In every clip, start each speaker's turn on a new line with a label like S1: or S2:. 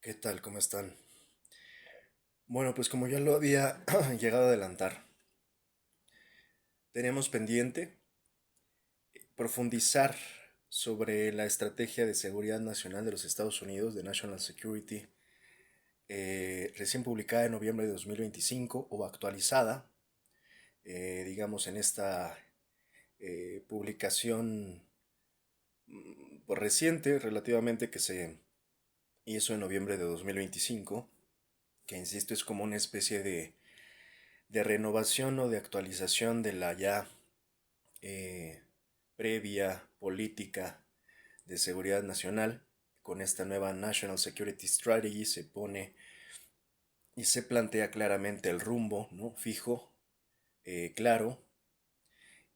S1: ¿Qué tal? ¿Cómo están? Bueno, pues como ya lo había llegado a adelantar, tenemos pendiente profundizar sobre la estrategia de seguridad nacional de los Estados Unidos, de National Security, recién publicada en noviembre de 2025 o actualizada, digamos, en esta publicación pues, reciente relativamente que se hizo en noviembre de 2025, que insisto es como una especie de renovación o de actualización de la ya eh, previa política de seguridad nacional. Con esta nueva National Security Strategy se pone y se plantea claramente el rumbo, ¿no? Fijo, claro,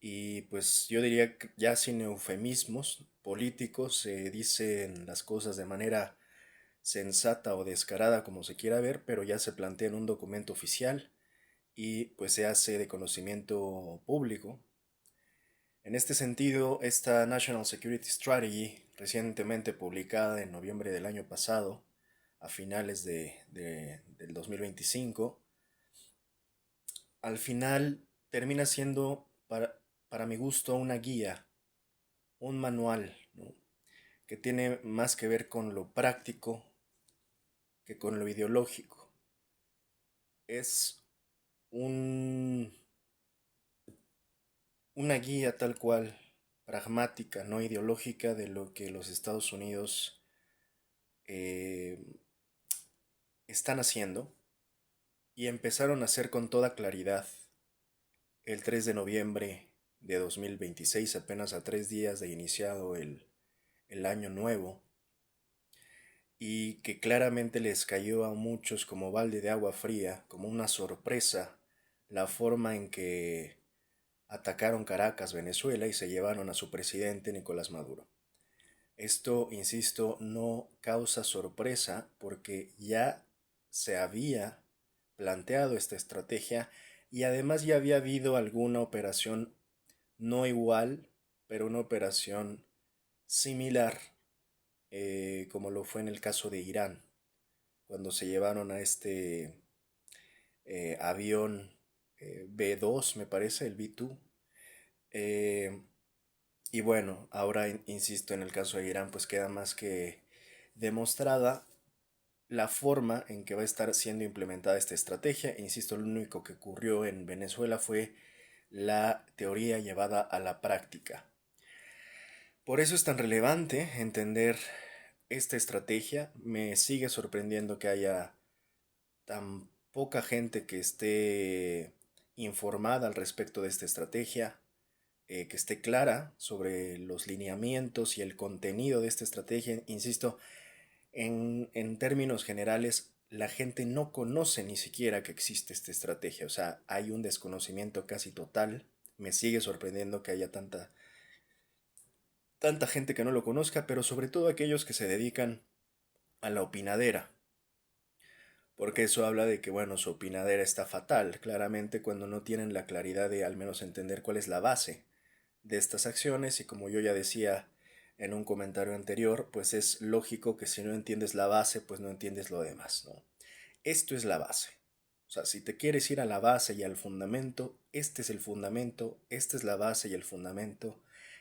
S1: y pues yo diría que ya sin eufemismos políticos se dicen las cosas de manera sensata o descarada como se quiera ver, pero ya se plantea en un documento oficial y pues se hace de conocimiento público. En este sentido, esta National Security Strategy, recientemente publicada en noviembre del año pasado, a finales del 2025, al final termina siendo, para mi gusto, una guía, un manual, ¿no? Que tiene más que ver con lo práctico que con lo ideológico. Es un, una guía tal cual, pragmática, no ideológica, de lo que los Estados Unidos eh, están haciendo y empezaron a hacer con toda claridad el 3 de noviembre de 2026, apenas a 3 días de iniciado el año nuevo, y que claramente les cayó a muchos como balde de agua fría, como una sorpresa, la forma en que atacaron Caracas, Venezuela, y se llevaron a su presidente Nicolás Maduro. Esto, insisto, no causa sorpresa porque ya se había planteado esta estrategia y además ya había habido alguna operación no igual, pero una operación similar, como lo fue en el caso de Irán, cuando se llevaron a este avión B-2, me parece, el B-2. eh, y bueno, ahora insisto, en el caso de Irán, pues queda más que demostrada la forma en que va a estar siendo implementada esta estrategia. Insisto, lo único que ocurrió en Venezuela fue la teoría llevada a la práctica. Por eso es tan relevante entender esta estrategia. Me sigue sorprendiendo que haya tan poca gente que esté informada al respecto de esta estrategia, que esté clara sobre los lineamientos y el contenido de esta estrategia. Insisto, en términos generales, la gente no conoce ni siquiera que existe esta estrategia. O sea, hay un desconocimiento casi total. Me sigue sorprendiendo que haya tanta gente que no lo conozca, pero sobre todo aquellos que se dedican a la opinadera. Porque eso habla de que, bueno, su opinadera está fatal, claramente cuando no tienen la claridad de al menos entender cuál es la base de estas acciones. Y como yo ya decía en un comentario anterior, pues es lógico que si no entiendes la base, pues no entiendes lo demás, ¿no? Esto es la base. O sea, si te quieres ir a la base y al fundamento, este es el fundamento, esta es la base y el fundamento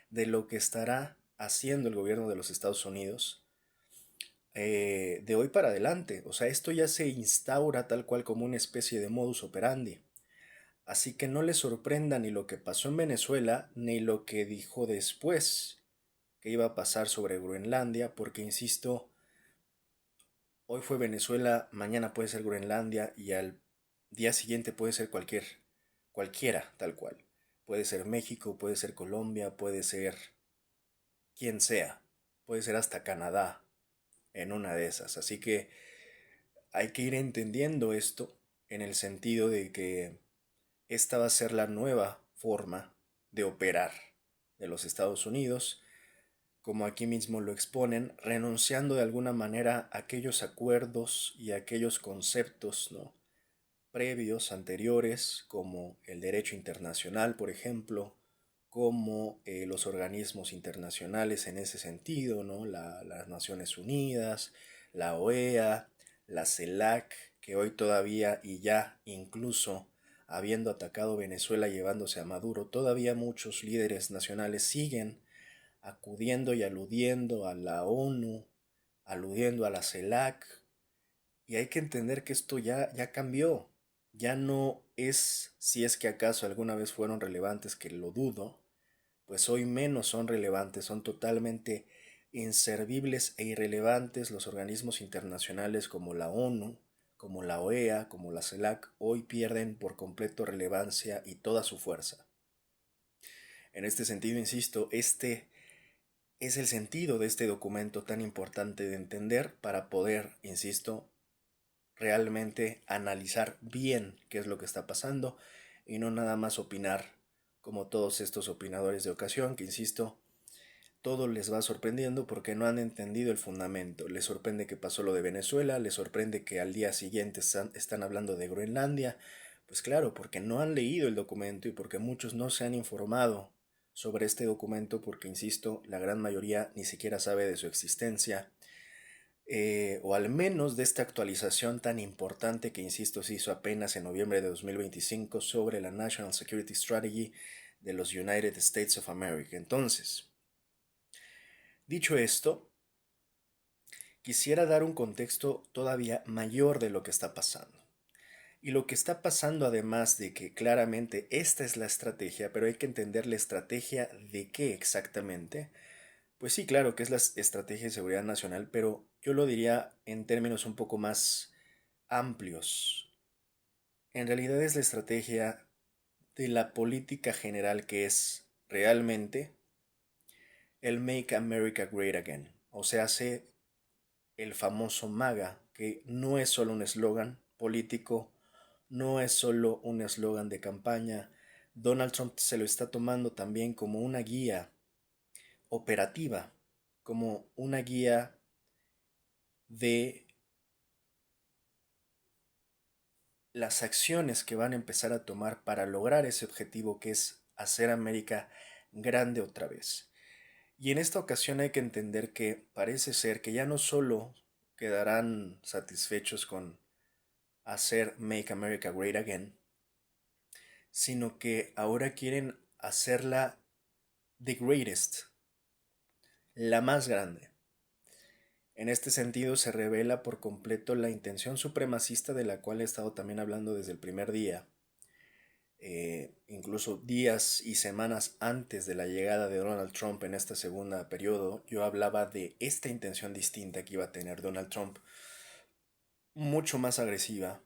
S1: de lo que estará haciendo el gobierno de los Estados Unidos de hoy para adelante. O sea, esto ya se instaura tal cual como una especie de modus operandi. Así que no le sorprenda ni lo que pasó en Venezuela, ni lo que dijo después que iba a pasar sobre Groenlandia, porque insisto, hoy fue Venezuela, mañana puede ser Groenlandia y al día siguiente puede ser cualquiera, tal cual. Puede ser México, puede ser Colombia, puede ser quien sea, puede ser hasta Canadá en una de esas. Así que hay que ir entendiendo esto en el sentido de que esta va a ser la nueva forma de operar de los Estados Unidos, como aquí mismo lo exponen, renunciando de alguna manera a aquellos acuerdos y a aquellos conceptos, ¿no?, previos, anteriores, como el derecho internacional, por ejemplo, como los organismos internacionales en ese sentido, ¿no? Las Naciones Unidas, la OEA, la CELAC, que hoy todavía y ya incluso habiendo atacado Venezuela llevándose a Maduro, todavía muchos líderes nacionales siguen acudiendo y aludiendo a la ONU, aludiendo a la CELAC, y hay que entender que esto ya cambió, ya no es, si es que acaso alguna vez fueron relevantes, que lo dudo, pues hoy menos son relevantes, son totalmente inservibles e irrelevantes los organismos internacionales como la ONU, como la OEA, como la CELAC, hoy pierden por completo relevancia y toda su fuerza. En este sentido, insisto, este es el sentido de este documento tan importante de entender para poder, insisto, realmente analizar bien qué es lo que está pasando y no nada más opinar como todos estos opinadores de ocasión que, insisto, todo les va sorprendiendo porque no han entendido el fundamento. Les sorprende que pasó lo de Venezuela, les sorprende que al día siguiente están hablando de Groenlandia. Pues claro, porque no han leído el documento y porque muchos no se han informado sobre este documento porque, insisto, la gran mayoría ni siquiera sabe de su existencia. O al menos de esta actualización tan importante que, insisto, se hizo apenas en noviembre de 2025 sobre la National Security Strategy de los United States of America. Entonces, dicho esto, quisiera dar un contexto todavía mayor de lo que está pasando. Y lo que está pasando, además de que claramente esta es la estrategia, pero hay que entender la estrategia de qué exactamente. Pues sí, claro que es la estrategia de seguridad nacional, pero yo lo diría en términos un poco más amplios. En realidad es la estrategia de la política general que es realmente el Make America Great Again. O sea, hace el famoso MAGA, que no es solo un eslogan político, no es solo un eslogan de campaña. Donald Trump se lo está tomando también como una guía operativa, como una guía de las acciones que van a empezar a tomar para lograr ese objetivo que es hacer América grande otra vez. Y en esta ocasión hay que entender que parece ser que ya no solo quedarán satisfechos con hacer Make America Great Again, sino que ahora quieren hacerla the greatest, la más grande. En este sentido se revela por completo la intención supremacista de la cual he estado también hablando desde el primer día, incluso días y semanas antes de la llegada de Donald Trump en este segundo periodo, yo hablaba de esta intención distinta que iba a tener Donald Trump, mucho más agresiva.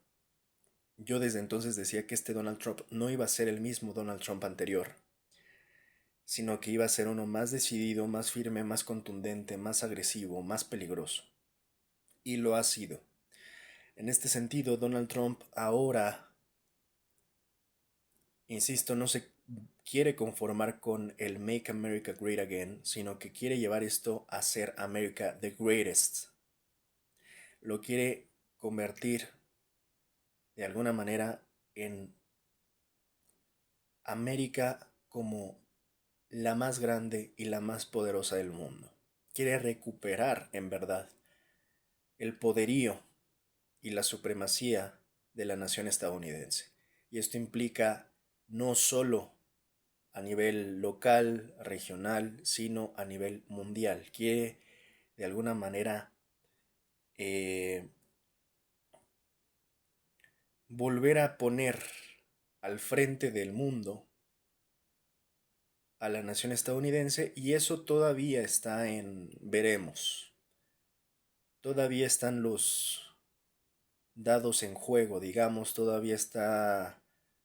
S1: Yo desde entonces decía que este Donald Trump no iba a ser el mismo Donald Trump anterior, sino que iba a ser uno más decidido, más firme, más contundente, más agresivo, más peligroso. Y lo ha sido. En este sentido, Donald Trump ahora, insisto, no se quiere conformar con el Make America Great Again, sino que quiere llevar esto a ser America the Greatest. Lo quiere convertir de alguna manera en América como la más grande y la más poderosa del mundo. Quiere recuperar, en verdad, el poderío y la supremacía de la nación estadounidense. Y esto implica no solo a nivel local, regional, sino a nivel mundial. Quiere, de alguna manera, eh, volver a poner al frente del mundo a la nación estadounidense, y eso todavía está en veremos. Todavía están los dados en juego, digamos, todavía está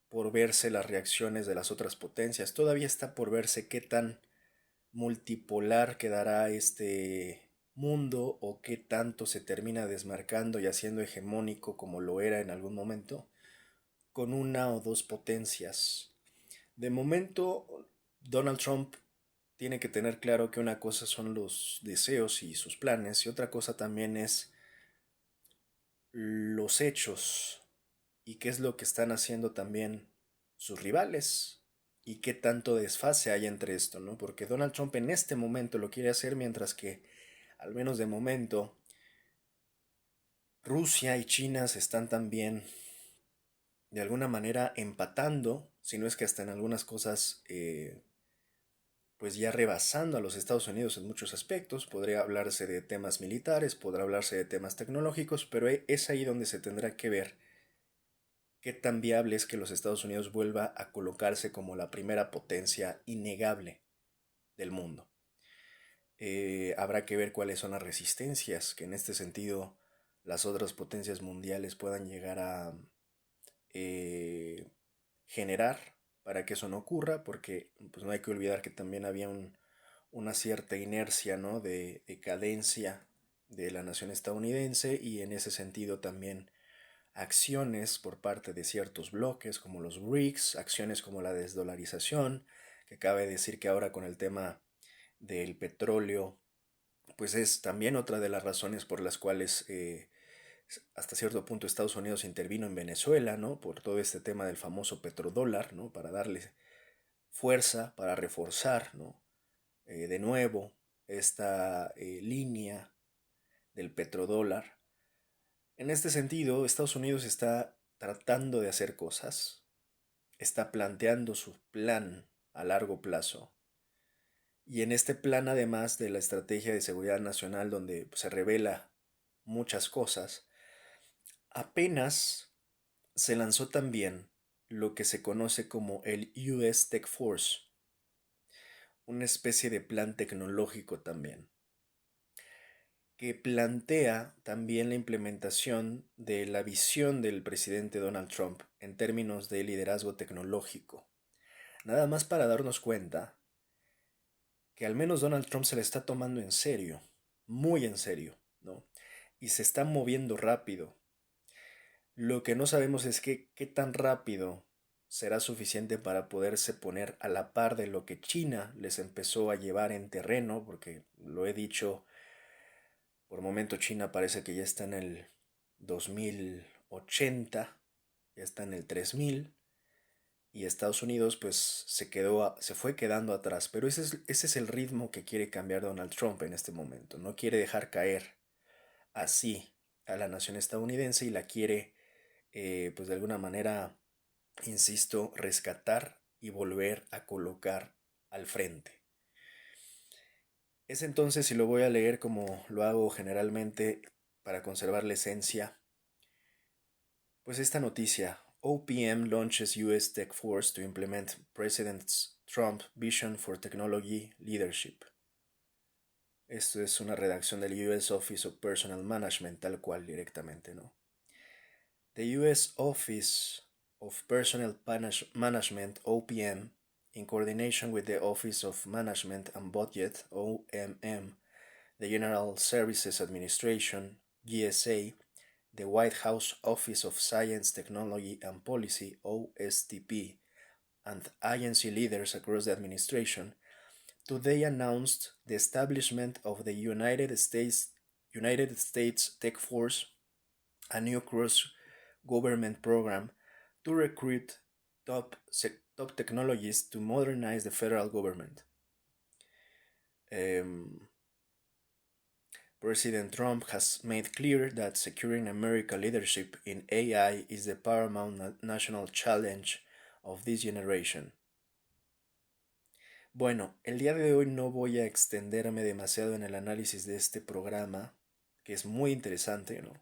S1: por verse las reacciones de las otras potencias, todavía está por verse qué tan multipolar quedará este mundo o qué tanto se termina desmarcando y haciendo hegemónico como lo era en algún momento, con una o dos potencias. De momento, Donald Trump tiene que tener claro que una cosa son los deseos y sus planes y otra cosa también es los hechos y qué es lo que están haciendo también sus rivales y qué tanto desfase hay entre esto, ¿no? Porque Donald Trump en este momento lo quiere hacer mientras que, al menos de momento, Rusia y China se están también de alguna manera empatando, si no es que hasta en algunas cosas pues ya rebasando a los Estados Unidos en muchos aspectos. Podría hablarse de temas militares, podrá hablarse de temas tecnológicos, pero es ahí donde se tendrá que ver qué tan viable es que los Estados Unidos vuelva a colocarse como la primera potencia innegable del mundo. Habrá que ver cuáles son las resistencias que en este sentido las otras potencias mundiales puedan llegar a eh, generar para que eso no ocurra, porque pues no hay que olvidar que también había una cierta inercia, ¿no?, de decadencia de la nación estadounidense, y en ese sentido también acciones por parte de ciertos bloques como los BRICS, acciones como la desdolarización, que cabe decir que ahora con el tema del petróleo, pues es también otra de las razones por las cuales hasta cierto punto Estados Unidos intervino en Venezuela, ¿no? Por todo este tema del famoso petrodólar, ¿no? Para darle fuerza, para reforzar, ¿no? De nuevo esta línea del petrodólar. En este sentido, Estados Unidos está tratando de hacer cosas, está planteando su plan a largo plazo. Y en este plan, además de la estrategia de seguridad nacional, donde se revela muchas cosas, apenas se lanzó también lo que se conoce como el US Tech Force, una especie de plan tecnológico también, que plantea también la implementación de la visión del presidente Donald Trump en términos de liderazgo tecnológico. Nada más para darnos cuenta que al menos Donald Trump se le está tomando en serio, muy en serio, ¿no? Y se está moviendo rápido. Lo que no sabemos es qué tan rápido será suficiente para poderse poner a la par de lo que China les empezó a llevar en terreno, porque lo he dicho, por momento China parece que ya está en el 2080, ya está en el 3000, y Estados Unidos pues se fue quedando atrás, pero ese es el ritmo que quiere cambiar Donald Trump en este momento. No quiere dejar caer así a la nación estadounidense, y la quiere pues de alguna manera, insisto, rescatar y volver a colocar al frente. Es entonces, si lo voy a leer como lo hago generalmente para conservar la esencia, pues esta noticia: OPM launches US Tech Force to implement President Trump Vision for Technology Leadership. Esto es una redacción del US Office of Personnel Management, tal cual directamente, ¿no? The US Office of Personnel Management, OPM, in coordination with the Office of Management and Budget, OMM, the General Services Administration, GSA, the White House Office of Science, Technology and Policy, OSTP, and agency leaders across the administration, today announced the establishment of the United States Tech Force, a new cross-government program to recruit top technologists to modernize the federal government. President Trump has made clear that securing American leadership in AI is the paramount national challenge of this generation. Bueno, el día de hoy no voy a extenderme demasiado en el análisis de este programa, que es muy interesante, ¿no?,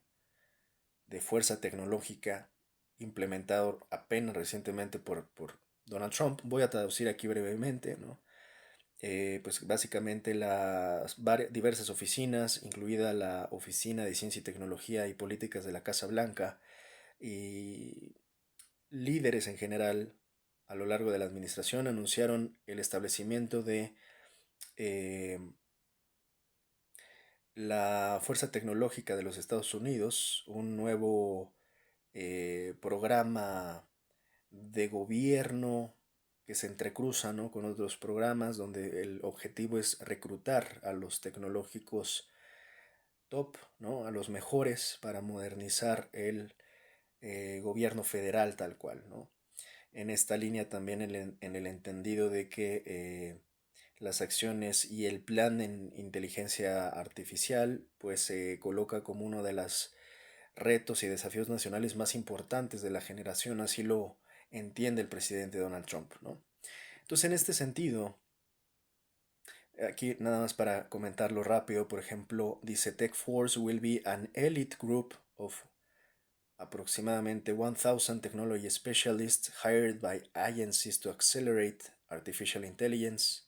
S1: de fuerza tecnológica, implementado apenas recientemente por Donald Trump. Voy a traducir aquí brevemente, ¿no? Pues básicamente las diversas oficinas, incluida la Oficina de Ciencia y Tecnología y Políticas de la Casa Blanca, y líderes en general a lo largo de la administración anunciaron el establecimiento de la Fuerza Tecnológica de los Estados Unidos, un nuevo programa de gobierno que se entrecruza, ¿no?, con otros programas donde el objetivo es reclutar a los tecnológicos top, ¿no?, a los mejores para modernizar el gobierno federal tal cual, ¿no? En esta línea también en el entendido de que las acciones y el plan en inteligencia artificial pues se coloca como una de las retos y desafíos nacionales más importantes de la generación, así lo entiende el presidente Donald Trump, ¿no? Entonces, en este sentido, aquí nada más para comentarlo rápido, por ejemplo, dice Tech Force will be an elite group of aproximadamente 1,000 technology specialists hired by agencies to accelerate artificial intelligence.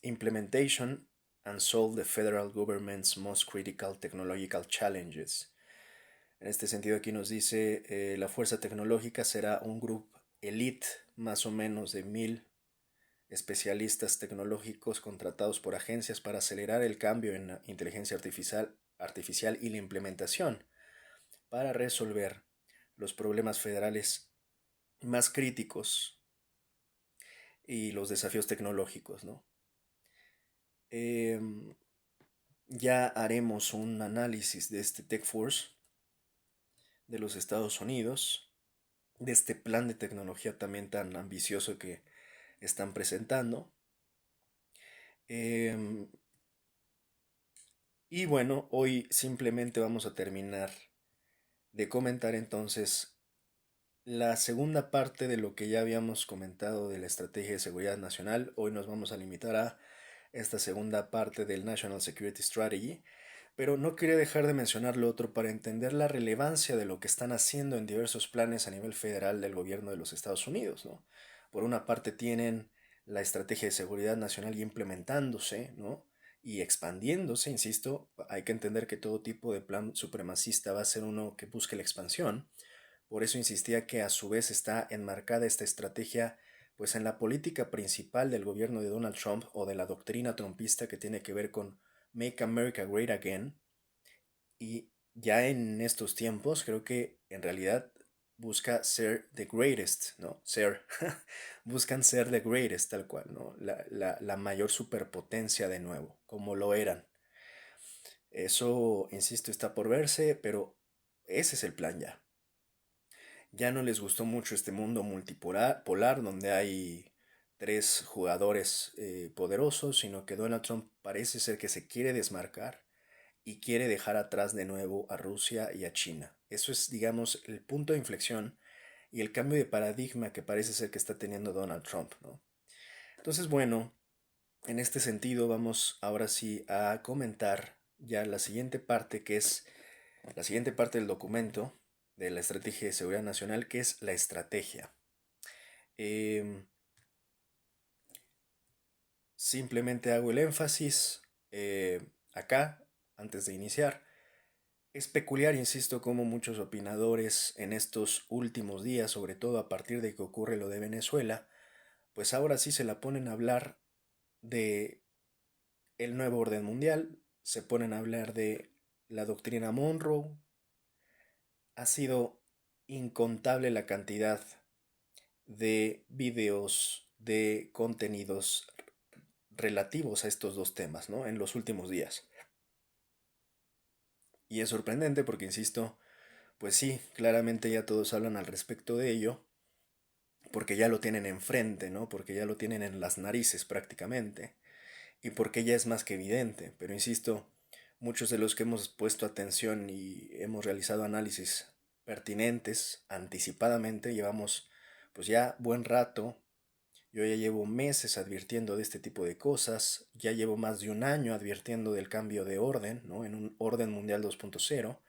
S1: Implementation and solve the federal government's most critical technological challenges. En este sentido, aquí nos dice la fuerza tecnológica será un grupo elite, más o menos de 1,000 especialistas tecnológicos contratados por agencias para acelerar el cambio en la inteligencia artificial y la implementación para resolver los problemas federales más críticos y los desafíos tecnológicos, ¿no? Ya haremos un análisis de este Tech Force de los Estados Unidos, de este plan de tecnología también tan ambicioso que están presentando. Y bueno, hoy simplemente vamos a terminar de comentar entonces la segunda parte de lo que ya habíamos comentado de la estrategia de seguridad nacional. Hoy nos vamos a limitar a esta segunda parte del National Security Strategy, pero no quería dejar de mencionar lo otro para entender la relevancia de lo que están haciendo en diversos planes a nivel federal del gobierno de los Estados Unidos, ¿no? Por una parte tienen la estrategia de seguridad nacional y implementándose, ¿no? Y expandiéndose, insisto, hay que entender que todo tipo de plan supremacista va a ser uno que busque la expansión. Por eso insistía que a su vez está enmarcada esta estrategia pues en la política principal del gobierno de Donald Trump o de la doctrina trumpista que tiene que ver con Make America Great Again. Y ya en estos tiempos creo que en realidad busca ser the greatest, ¿no? Buscan ser the greatest tal cual, ¿no? La mayor superpotencia de nuevo, como lo eran. Eso, insisto, está por verse, pero ese es el plan ya. Ya no les gustó mucho este mundo multipolar donde hay tres jugadores poderosos, sino que Donald Trump parece ser que se quiere desmarcar y quiere dejar atrás de nuevo a Rusia y a China. Eso es, digamos, el punto de inflexión y el cambio de paradigma que parece ser que está teniendo Donald Trump, ¿no? Entonces, bueno, en este sentido vamos ahora sí a comentar ya la siguiente parte, que es la siguiente parte del documento de la Estrategia de Seguridad Nacional, que es la estrategia. Simplemente hago el énfasis acá, antes de iniciar. Es peculiar, insisto, cómo muchos opinadores en estos últimos días, sobre todo a partir de que ocurre lo de Venezuela, pues ahora sí se la ponen a hablar de el nuevo orden mundial, se ponen a hablar de la doctrina Monroe. Ha sido incontable la cantidad de videos, de contenidos relativos a estos dos temas, ¿no? En los últimos días. Y es sorprendente porque, insisto, pues sí, claramente ya todos hablan al respecto de ello, porque ya lo tienen enfrente, ¿no? Porque ya lo tienen en las narices prácticamente, y porque ya es más que evidente. Pero insisto, muchos de los que hemos puesto atención y hemos realizado análisis pertinentes anticipadamente, llevamos pues ya buen rato. Yo ya llevo meses advirtiendo de este tipo de cosas, ya llevo más de un año advirtiendo del cambio de orden, ¿no? En un orden mundial 2.0,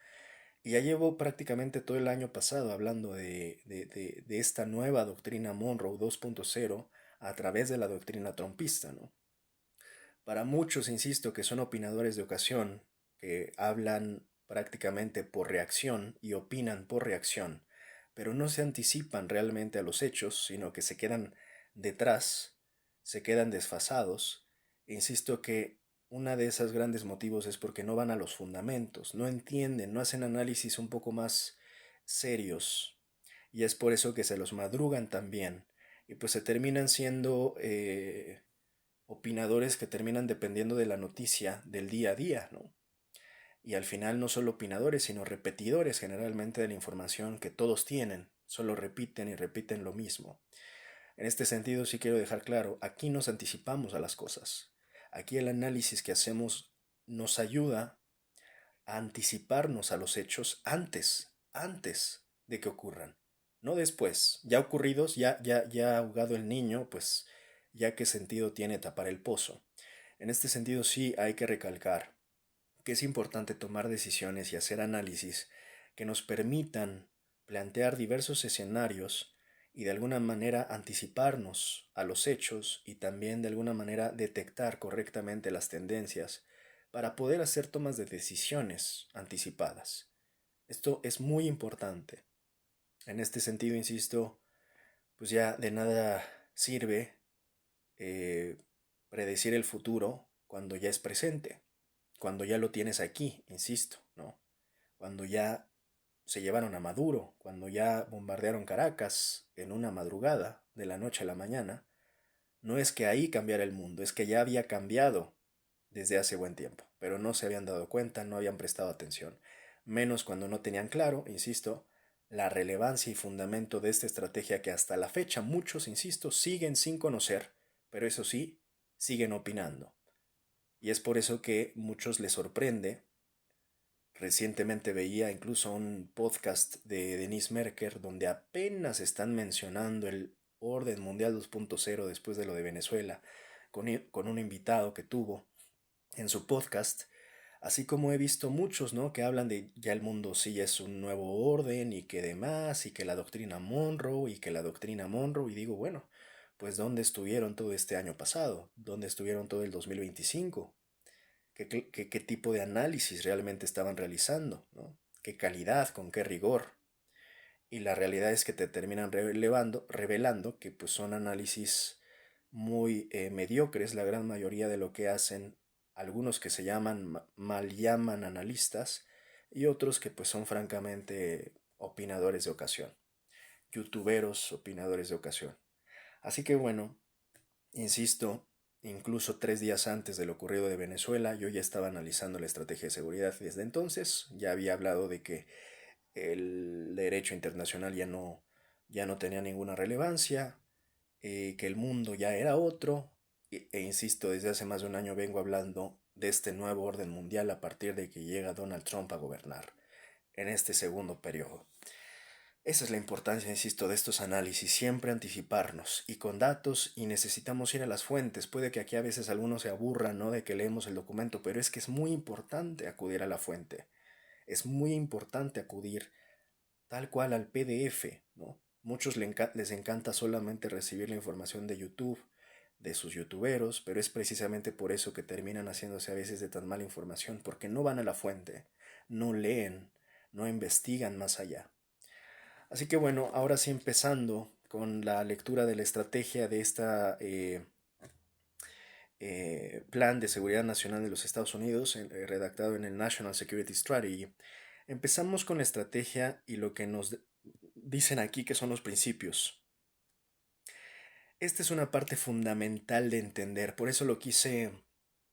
S1: y ya llevo prácticamente todo el año pasado hablando de esta nueva doctrina Monroe 2.0 a través de la doctrina trumpista, ¿no? Para muchos, insisto, que son opinadores de ocasión, que hablan prácticamente por reacción y opinan por reacción, pero no se anticipan realmente a los hechos, sino que se quedan detrás, se quedan desfasados. E insisto que una de esas grandes motivos es porque no van a los fundamentos, no entienden, no hacen análisis un poco más serios. Y es por eso que se los madrugan también. Y pues se terminan siendo opinadores que terminan dependiendo de la noticia del día a día, ¿no? Y al final no solo opinadores, sino repetidores generalmente de la información que todos tienen, solo repiten y repiten lo mismo. En este sentido sí quiero dejar claro, aquí nos anticipamos a las cosas. Aquí el análisis que hacemos nos ayuda a anticiparnos a los hechos antes de que ocurran, no después. Ya ocurridos, ya ahogado el niño, pues ya qué sentido tiene tapar el pozo. En este sentido sí hay que recalcar que es importante tomar decisiones y hacer análisis que nos permitan plantear diversos escenarios y de alguna manera anticiparnos a los hechos y también de alguna manera detectar correctamente las tendencias para poder hacer tomas de decisiones anticipadas. Esto es muy importante. En este sentido, insisto, pues ya de nada sirve eh, predecir el futuro cuando ya es presente, cuando ya lo tienes aquí, insisto, ¿no? Cuando ya se llevaron a Maduro, cuando ya bombardearon Caracas en una madrugada de la noche a la mañana, no es que ahí cambiara el mundo, es que ya había cambiado desde hace buen tiempo, pero no se habían dado cuenta, no habían prestado atención, menos cuando no tenían claro, insisto, la relevancia y fundamento de esta estrategia que hasta la fecha muchos, insisto, siguen sin conocer, pero eso sí, siguen opinando. Y es por eso que muchos les sorprende. Recientemente veía incluso un podcast de Denise Merker donde apenas están mencionando el orden mundial 2.0 después de lo de Venezuela, con un invitado que tuvo en su podcast, así como he visto muchos, ¿no? Que hablan de ya el mundo sí es un nuevo orden y que demás, y que la doctrina Monroe, y que la doctrina Monroe, y digo, bueno, pues ¿dónde estuvieron todo este año pasado? ¿Dónde estuvieron todo el 2025? ¿Qué tipo de análisis realmente estaban realizando? ¿No? ¿Qué calidad? ¿Con qué rigor? Y la realidad es que te terminan revelando que pues son análisis muy mediocres, la gran mayoría de lo que hacen algunos que se llaman, mal llaman analistas, y otros que pues son francamente opinadores de ocasión, youtuberos opinadores de ocasión. Así que bueno, insisto, incluso 3 días antes de lo ocurrido de Venezuela, yo ya estaba analizando la estrategia de seguridad desde entonces, ya había hablado de que el derecho internacional ya no tenía ninguna relevancia, que el mundo ya era otro, insisto, desde hace más de un año vengo hablando de este nuevo orden mundial a partir de que llega Donald Trump a gobernar en este segundo periodo. Esa es la importancia, insisto, de estos análisis, siempre anticiparnos y con datos, y necesitamos ir a las fuentes. Puede que aquí a veces algunos se aburran, ¿no? De que leemos el documento, pero es que es muy importante acudir a la fuente. Es muy importante acudir tal cual al PDF, ¿no? Muchos les encanta solamente recibir la información de YouTube, de sus youtuberos, pero es precisamente por eso que terminan haciéndose a veces de tan mala información, porque no van a la fuente, no leen, no investigan más allá. Así que bueno, ahora sí empezando con la lectura de la estrategia de esta Plan de Seguridad Nacional de los Estados Unidos, redactado en el National Security Strategy. Empezamos con la estrategia y lo que nos dicen aquí que son los principios. Esta es una parte fundamental de entender, por eso lo quise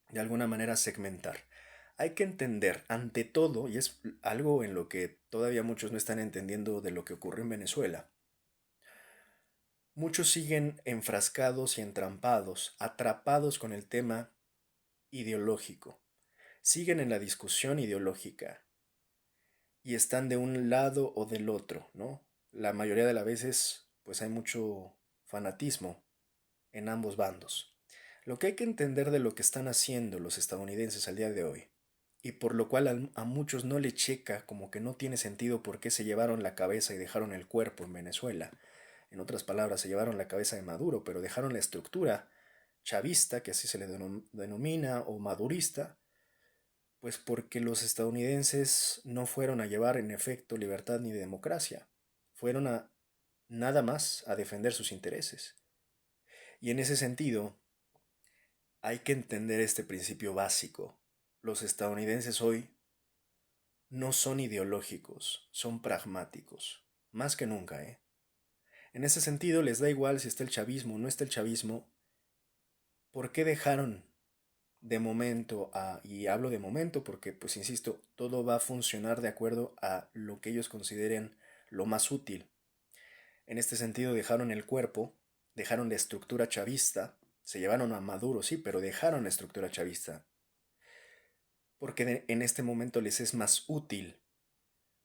S1: de alguna manera segmentar. Hay que entender, ante todo, y es algo en lo que todavía muchos no están entendiendo de lo que ocurrió en Venezuela, muchos siguen enfrascados y entrampados, atrapados con el tema ideológico. Siguen en la discusión ideológica y están de un lado o del otro, ¿no? La mayoría de las veces, pues hay mucho fanatismo en ambos bandos. Lo que hay que entender de lo que están haciendo los estadounidenses al día de hoy, y por lo cual a muchos no le checa, como que no tiene sentido por qué se llevaron la cabeza y dejaron el cuerpo en Venezuela. En otras palabras, se llevaron la cabeza de Maduro, pero dejaron la estructura chavista, que así se le denomina, o madurista, pues porque los estadounidenses no fueron a llevar en efecto libertad ni democracia, fueron a nada más a defender sus intereses. Y en ese sentido, hay que entender este principio básico. Los estadounidenses hoy no son ideológicos, son pragmáticos, más que nunca, ¿eh? En ese sentido, les da igual si está el chavismo o no está el chavismo. ¿Por qué dejaron de momento y hablo de momento porque, pues insisto, todo va a funcionar de acuerdo a lo que ellos consideren lo más útil? En este sentido, dejaron el cuerpo dejaron la estructura chavista, se llevaron a Maduro, sí, pero dejaron la estructura chavista, porque en este momento les es más útil.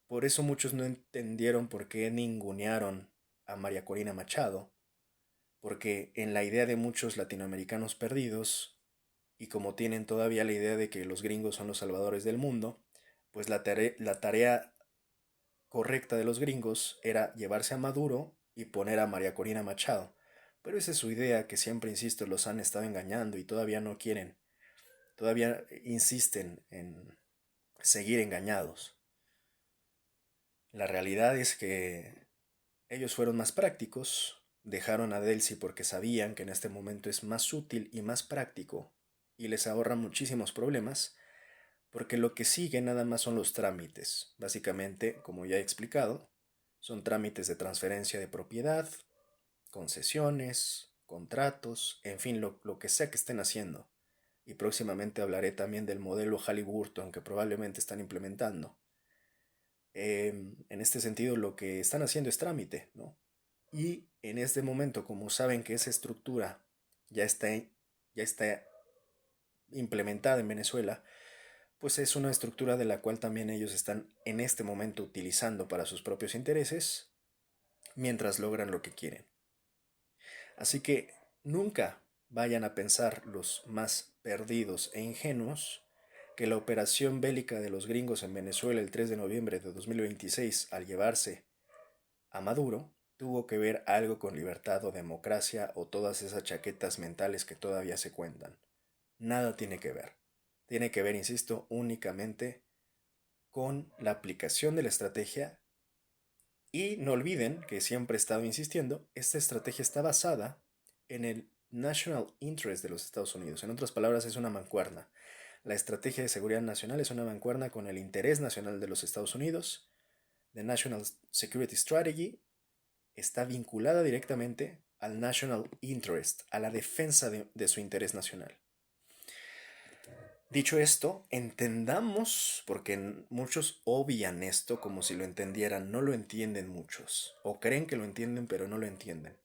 S1: Por eso muchos no entendieron por qué ningunearon a María Corina Machado, porque en la idea de muchos latinoamericanos perdidos, y como tienen todavía la idea de que los gringos son los salvadores del mundo, pues la tarea correcta de los gringos era llevarse a Maduro y poner a María Corina Machado. Pero esa es su idea que siempre, insisto, los han estado engañando y todavía no quieren, todavía insisten en seguir engañados. La realidad es que ellos fueron más prácticos, dejaron a Delcy porque sabían que en este momento es más útil y más práctico y les ahorra muchísimos problemas, porque lo que sigue nada más son los trámites. Básicamente, como ya he explicado, son trámites de transferencia de propiedad, concesiones, contratos, en fin, lo que sea que estén haciendo. Y próximamente hablaré también del modelo Halliburton que probablemente están implementando. En este sentido, lo que están haciendo es trámite, ¿no? Y en este momento, como saben que esa estructura ya está implementada en Venezuela, pues es una estructura de la cual también ellos están en este momento utilizando para sus propios intereses mientras logran lo que quieren. Así que nunca vayan a pensar los más perdidos e ingenuos que la operación bélica de los gringos en Venezuela el 3 de noviembre de 2026 al llevarse a Maduro tuvo que ver algo con libertad o democracia o todas esas chaquetas mentales que todavía se cuentan. Nada tiene que ver. Tiene que ver, insisto, únicamente con la aplicación de la estrategia. Y no olviden que siempre he estado insistiendo, esta estrategia está basada en el National Interest de los Estados Unidos. En otras palabras, es una mancuerna. La estrategia de seguridad nacional es una mancuerna con el interés nacional de los Estados Unidos. The National Security Strategy está vinculada directamente al National Interest, a la defensa de su interés nacional. Dicho esto, entendamos, porque muchos obvian esto como si lo entendieran, no lo entienden muchos, o creen que lo entienden pero no lo entienden.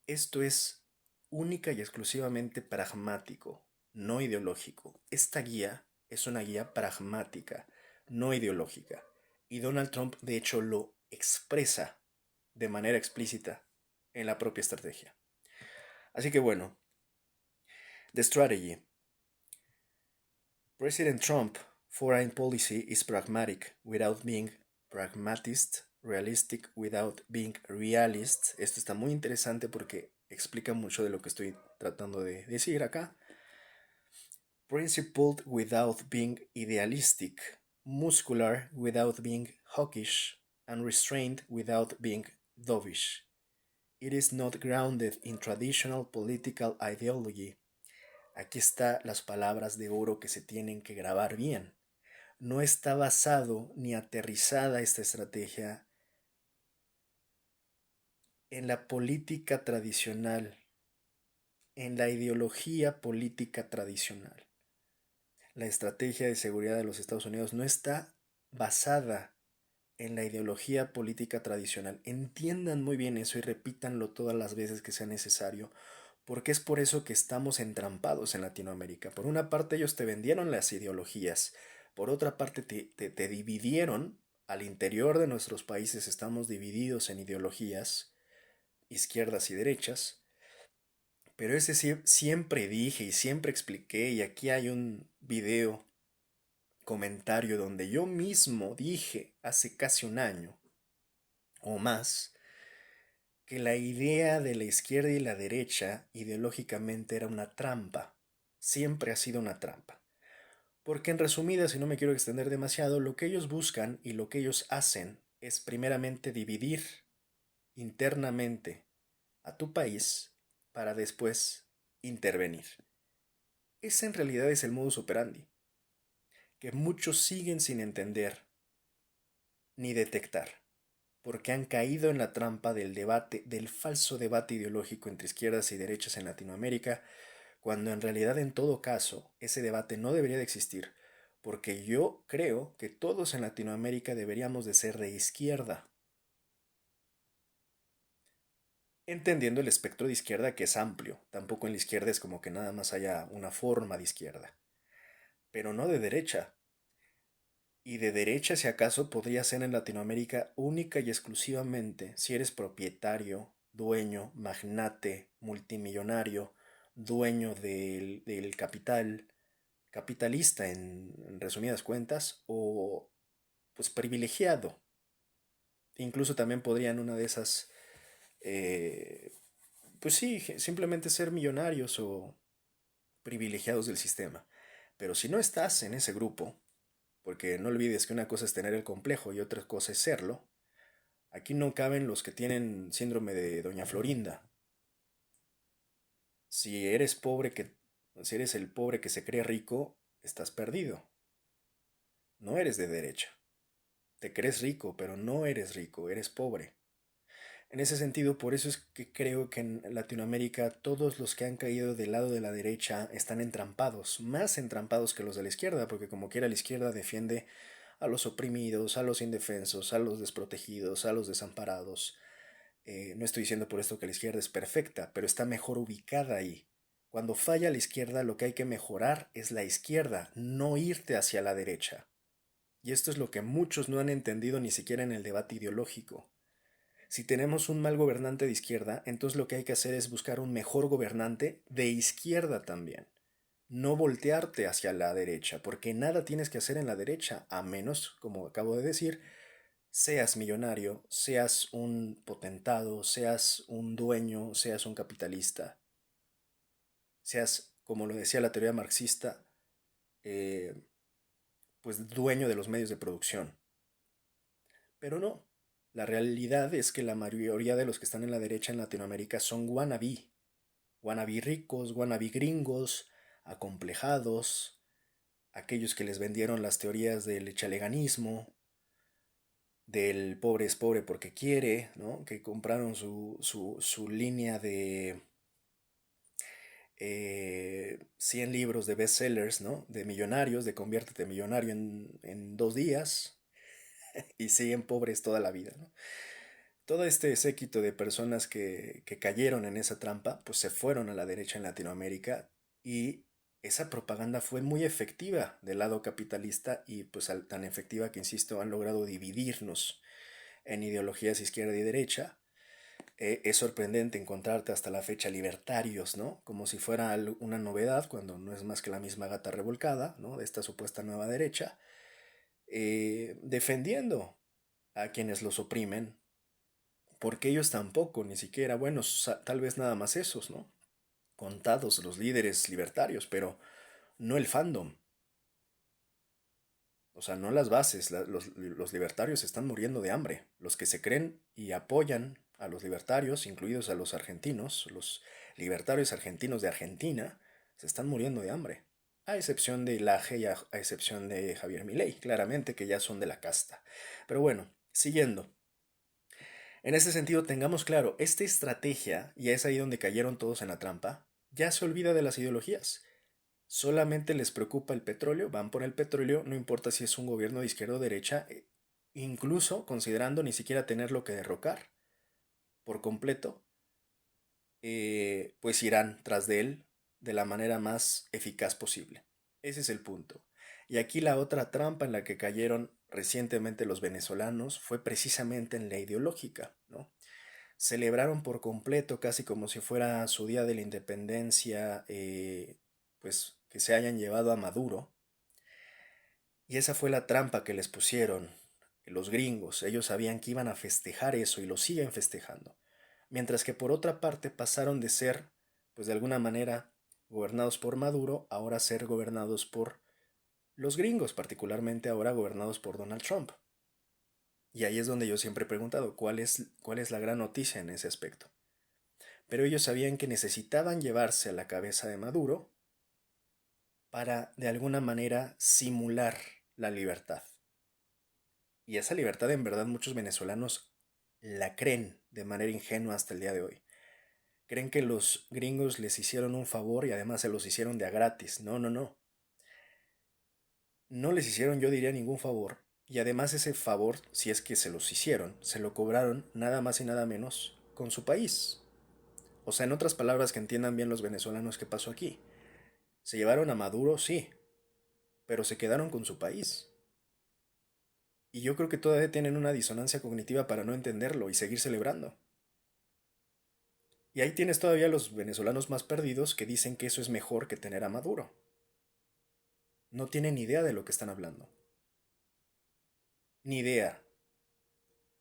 S1: Esto es única y exclusivamente pragmático, no ideológico. Esta guía es una guía pragmática, no ideológica, y Donald Trump de hecho lo expresa de manera explícita en la propia estrategia. Así que bueno, The Strategy. President Trump foreign policy is pragmatic without being pragmatist, realistic without being realist. Esto está muy interesante porque explica mucho de lo que estoy tratando de decir acá. Principled without being idealistic, muscular without being hawkish, and restrained without being dovish. It is not grounded in traditional political ideology. Aquí están las palabras de oro que se tienen que grabar bien. No está basado ni aterrizada esta estrategia en la política tradicional, en la ideología política tradicional. La estrategia de seguridad de los Estados Unidos no está basada en la ideología política tradicional. Entiendan muy bien eso y repítanlo todas las veces que sea necesario, porque es por eso que estamos entrampados en Latinoamérica. Por una parte ellos te vendieron las ideologías, por otra parte te dividieron. Al interior de nuestros países estamos divididos en ideologías, izquierdas y derechas, pero ese siempre dije y siempre expliqué, y aquí hay un video comentario donde yo mismo dije hace casi un año o más que la idea de la izquierda y la derecha ideológicamente era una trampa. Siempre ha sido una trampa. Porque en resumidas, y no me quiero extender demasiado, lo que ellos buscan y lo que ellos hacen es primeramente dividir internamente a tu país para después intervenir. Ese en realidad es el modus operandi, que muchos siguen sin entender ni detectar, porque han caído en la trampa del debate, del falso debate ideológico entre izquierdas y derechas en Latinoamérica, cuando en realidad en todo caso ese debate no debería de existir, porque yo creo que todos en Latinoamérica deberíamos de ser de izquierda. entendiendo el espectro de izquierda que es amplio. Tampoco en la izquierda es como que nada más haya una forma de izquierda, pero no de derecha. Y de derecha, si acaso, podría ser en Latinoamérica única y exclusivamente si eres propietario, dueño, magnate, multimillonario, dueño del capital, capitalista en resumidas cuentas, o pues privilegiado. Incluso también podrían una de esas, eh, pues sí, simplemente ser millonarios o privilegiados del sistema. Pero si no estás en ese grupo, porque no olvides que una cosa es tener el complejo y otra cosa es serlo, aquí no caben los que tienen síndrome de Doña Florinda. Si eres pobre si eres el pobre que se cree rico, estás perdido. No eres de derecha. Te crees rico, pero no eres rico, eres pobre. En ese sentido, por eso es que creo que en Latinoamérica todos los que han caído del lado de la derecha están entrampados, más entrampados que los de la izquierda, porque como quiera la izquierda defiende a los oprimidos, a los indefensos, a los desprotegidos, a los desamparados. No estoy diciendo por esto que la izquierda es perfecta, pero está mejor ubicada ahí. Cuando falla la izquierda, lo que hay que mejorar es la izquierda, no irte hacia la derecha. Y esto es lo que muchos no han entendido ni siquiera en el debate ideológico. Si tenemos un mal gobernante de izquierda, entonces lo que hay que hacer es buscar un mejor gobernante de izquierda también. No voltearte hacia la derecha, porque nada tienes que hacer en la derecha, a menos, como acabo de decir, seas millonario, seas un potentado, seas un dueño, seas un capitalista, seas, como lo decía la teoría marxista, eh, pues dueño de los medios de producción. Pero no, la realidad es que la mayoría de los que están en la derecha en Latinoamérica son wannabe ricos, wannabe gringos, acomplejados, aquellos que les vendieron las teorías del echaleganismo, del pobre es pobre porque quiere, ¿no? Que compraron su línea de 100 libros de bestsellers, ¿no? De millonarios, de conviértete millonario en 2 días y siguen pobres toda la vida, ¿no? Todo este séquito de personas que cayeron en esa trampa, pues se fueron a la derecha en Latinoamérica y esa propaganda fue muy efectiva del lado capitalista y pues tan efectiva que, insisto, han logrado dividirnos en ideologías izquierda y derecha. Es sorprendente encontrarte hasta la fecha libertarios, ¿no? Como si fuera una novedad, cuando no es más que la misma gata revolcada, ¿no? De esta supuesta nueva derecha, defendiendo a quienes los oprimen, porque ellos tampoco, ni siquiera, bueno, tal vez nada más esos, ¿no? Contados los líderes libertarios, pero no el fandom. O sea, no las bases. Los libertarios están muriendo de hambre. Los que se creen y apoyan a los libertarios, incluidos a los argentinos, los libertarios argentinos de Argentina, se están muriendo de hambre. A excepción de Laje y a excepción de Javier Milei, claramente que ya son de la casta. Pero bueno, siguiendo. En ese sentido, tengamos claro, esta estrategia, y es ahí donde cayeron todos en la trampa, ya se olvida de las ideologías. Solamente les preocupa el petróleo, van por el petróleo, no importa si es un gobierno de izquierda o derecha, incluso considerando ni siquiera tenerlo que derrocar por completo, pues irán tras de él de la manera más eficaz posible. Ese es el punto. Y aquí la otra trampa en la que cayeron recientemente los venezolanos fue precisamente en la ideológica, ¿no? Celebraron por completo, casi como si fuera su día de la independencia, pues que se hayan llevado a Maduro. Y esa fue la trampa que les pusieron los gringos. Ellos sabían que iban a festejar eso y lo siguen festejando. Mientras que por otra parte pasaron de ser, pues de alguna manera, gobernados por Maduro, ahora a ser gobernados por los gringos, particularmente ahora gobernados por Donald Trump. Y ahí es donde yo siempre he preguntado, ¿cuál es la gran noticia en ese aspecto? Pero ellos sabían que necesitaban llevarse a la cabeza de Maduro para de alguna manera simular la libertad. Y esa libertad en verdad muchos venezolanos la creen de manera ingenua hasta el día de hoy. Creen que los gringos les hicieron un favor y además se los hicieron de a gratis. No, no, no. No les hicieron, yo diría, ningún favor. Y además ese favor, si es que se los hicieron, se lo cobraron nada más y nada menos con su país. O sea, en otras palabras que entiendan bien los venezolanos qué pasó aquí. Se llevaron a Maduro, sí, pero se quedaron con su país. Y yo creo que todavía tienen una disonancia cognitiva para no entenderlo y seguir celebrando. Y ahí tienes todavía los venezolanos más perdidos que dicen que eso es mejor que tener a Maduro. No tienen ni idea de lo que están hablando. Ni idea.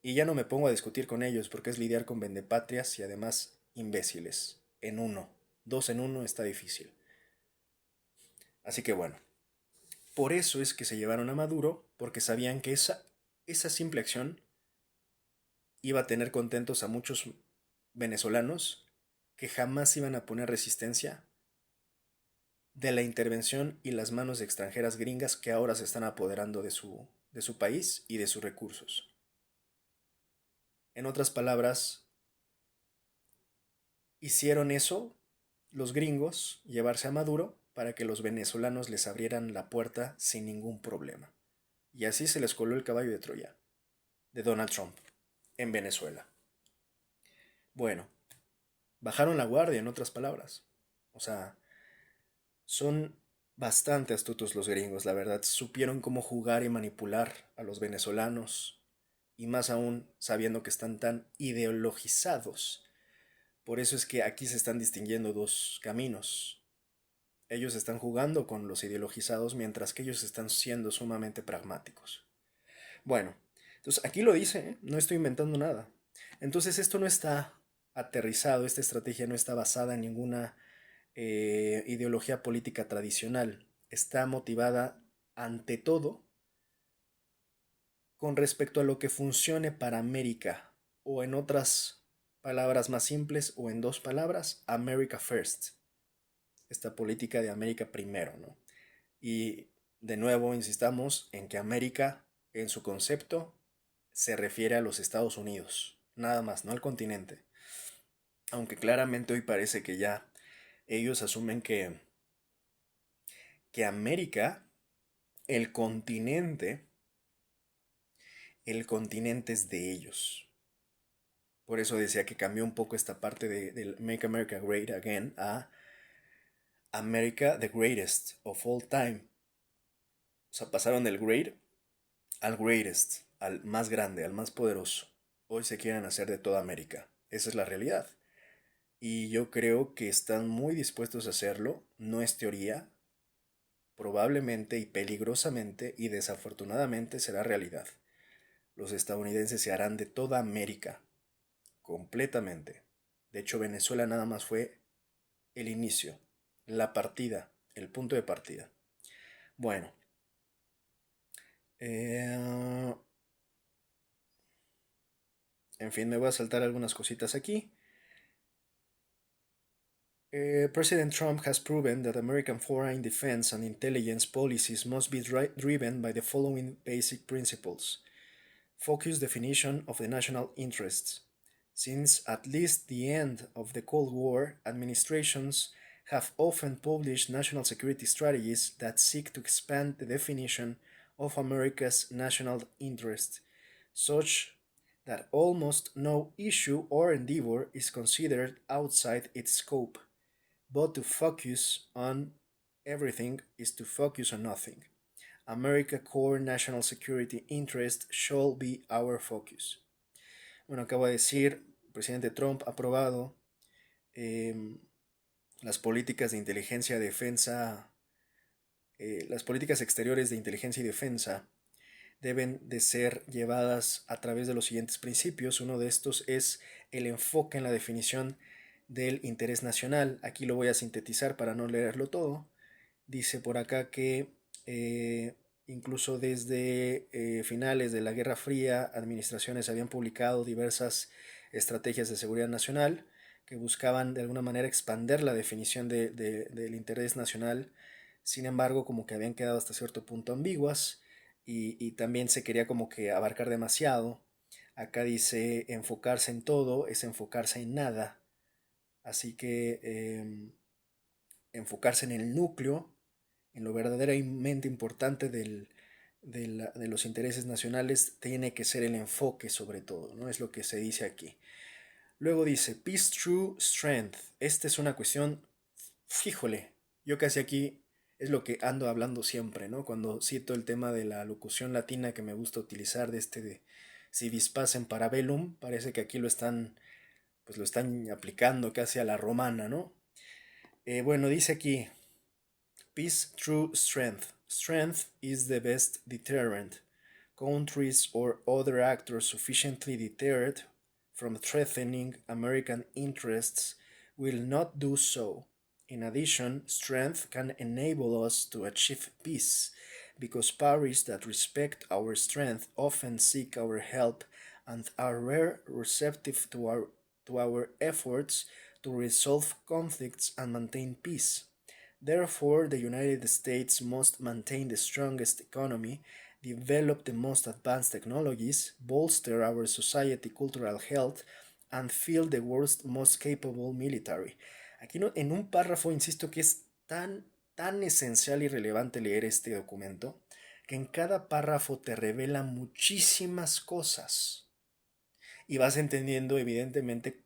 S1: Y ya no me pongo a discutir con ellos porque es lidiar con vendepatrias y además imbéciles. En uno. Dos en uno está difícil. Así que bueno. Por eso es que se llevaron a Maduro, porque sabían que esa simple acción iba a tener contentos a muchos venezolanos que jamás iban a poner resistencia de la intervención y las manos extranjeras gringas que ahora se están apoderando de su país y de sus recursos. En otras palabras, hicieron eso los gringos, llevarse a Maduro, para que los venezolanos les abrieran la puerta sin ningún problema. Y así se les coló el caballo de Troya, de Donald Trump, en Venezuela. Bueno, bajaron la guardia, en otras palabras. O sea, son bastante astutos los gringos, la verdad. Supieron cómo jugar y manipular a los venezolanos, y más aún sabiendo que están tan ideologizados. Por eso es que aquí se están distinguiendo dos caminos. Ellos están jugando con los ideologizados mientras que ellos están siendo sumamente pragmáticos. Bueno, entonces aquí lo dice, ¿eh? No estoy inventando nada. Entonces esto no está aterrizado, esta estrategia no está basada en ninguna ideología política tradicional. Está motivada ante todo con respecto a lo que funcione para América, o en otras palabras más simples, o en dos palabras, America First. Esta política de América primero, ¿no? Y de nuevo insistamos en que América, en su concepto, se refiere a los Estados Unidos, nada más, no al continente. Aunque claramente hoy parece que ya ellos asumen que América, el continente, el continente es de ellos. Por eso decía que cambió un poco esta parte de Make America Great Again a America the Greatest of All Time. O sea, pasaron del great al greatest, al más grande, al más poderoso. Hoy se quieren hacer de toda América. Esa es la realidad. Y yo creo que están muy dispuestos a hacerlo. No es teoría. Probablemente y peligrosamente y desafortunadamente será realidad. Los estadounidenses se harán de toda América. Completamente. De hecho, Venezuela nada más fue el inicio, la partida, el punto de partida. Bueno. En fin, me voy a saltar algunas cositas aquí. President Trump has proven that American foreign defense and intelligence policies must be driven by the following basic principles. Focused definition of the national interests. Since at least the end of the Cold War, administrations have often published national security strategies that seek to expand the definition of America's national interest, such that almost no issue or endeavor is considered outside its scope. But to focus on everything is to focus on nothing. America core national security interest shall be our focus. Bueno, acabo de decir, el presidente Trump ha aprobado las políticas de inteligencia y defensa, las políticas exteriores de inteligencia y defensa deben de ser llevadas a través de los siguientes principios. Uno de estos es el enfoque en la definición del interés nacional. Aquí lo voy a sintetizar para no leerlo todo. Dice por acá que incluso desde finales de la Guerra Fría, administraciones habían publicado diversas estrategias de seguridad nacional que buscaban de alguna manera expander la definición del interés nacional. Sin embargo, como que habían quedado hasta cierto punto ambiguas, y también se quería como que abarcar demasiado. Acá dice enfocarse en todo es enfocarse en nada. Así que enfocarse en el núcleo, en lo verdaderamente importante de los intereses nacionales, tiene que ser el enfoque sobre todo, ¿no? Es lo que se dice aquí. Luego dice, peace through strength. Esta es una cuestión, fíjole, yo casi aquí es lo que ando hablando siempre, ¿no? Cuando cito el tema de la locución latina que me gusta utilizar de si dispacem parabellum, parece que aquí pues lo están aplicando casi a la romana, ¿no? Bueno, dice aquí, peace through strength. Strength is the best deterrent. Countries or other actors sufficiently deterred from threatening American interests will not do so. In addition, strength can enable us to achieve peace, because powers that respect our strength often seek our help and are rare receptive to our efforts to resolve conflicts and maintain peace. Therefore, the United States must maintain the strongest economy, develop the most advanced technologies, bolster our society cultural health, and field the world's most capable military. Aquí no, en un párrafo insisto que es tan esencial y relevante leer este documento que en cada párrafo te revela muchísimas cosas y vas entendiendo evidentemente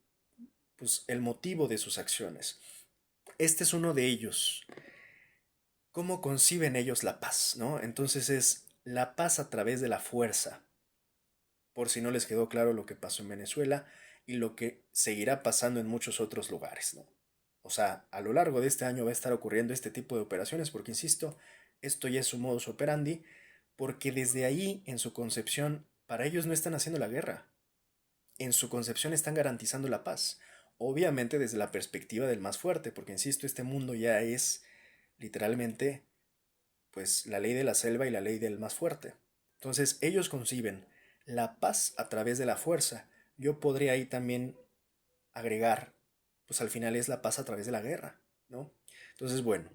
S1: pues, el motivo de sus acciones. Este es uno de ellos. ¿Cómo conciben ellos la paz? ¿No? Entonces es la paz a través de la fuerza. Por si no les quedó claro lo que pasó en Venezuela y lo que seguirá pasando en muchos otros lugares, ¿no? O sea, a lo largo de este año va a estar ocurriendo este tipo de operaciones porque, insisto, esto ya es su modus operandi, porque desde ahí, en su concepción, para ellos no están haciendo la guerra. En su concepción están garantizando la paz. Obviamente desde la perspectiva del más fuerte, porque, insisto, este mundo ya es literalmente pues la ley de la selva y la ley del más fuerte. Entonces ellos conciben la paz a través de la fuerza. Yo podría ahí también agregar, pues al final es la paz a través de la guerra, ¿no? Entonces, bueno,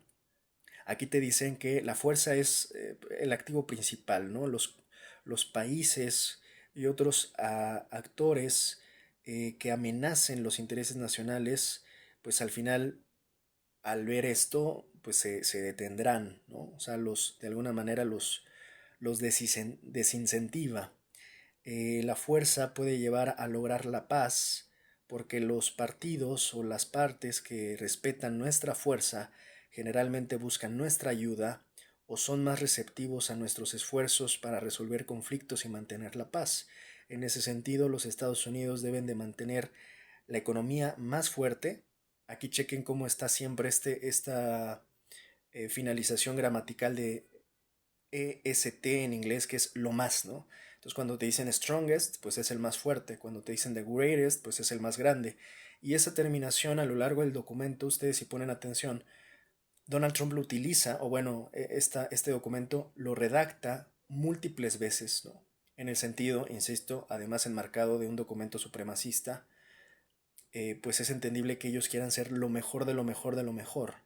S1: aquí te dicen que la fuerza es el activo principal, ¿no? Los países y otros actores que amenacen los intereses nacionales, pues al final al ver esto, pues se detendrán, ¿no? O sea, de alguna manera los desincentiva. La fuerza puede llevar a lograr la paz porque los partidos o las partes que respetan nuestra fuerza generalmente buscan nuestra ayuda o son más receptivos a nuestros esfuerzos para resolver conflictos y mantener la paz. En ese sentido, los Estados Unidos deben de mantener la economía más fuerte. Aquí chequen cómo está siempre esta finalización gramatical de EST en inglés, que es lo más, ¿no? Entonces cuando te dicen strongest, pues es el más fuerte. Cuando te dicen the greatest, pues es el más grande. Y esa terminación a lo largo del documento, ustedes si ponen atención, Donald Trump lo utiliza, o bueno, este documento lo redacta múltiples veces, ¿no? En el sentido, insisto, además enmarcado de un documento supremacista, pues es entendible que ellos quieran ser lo mejor de lo mejor de lo mejor,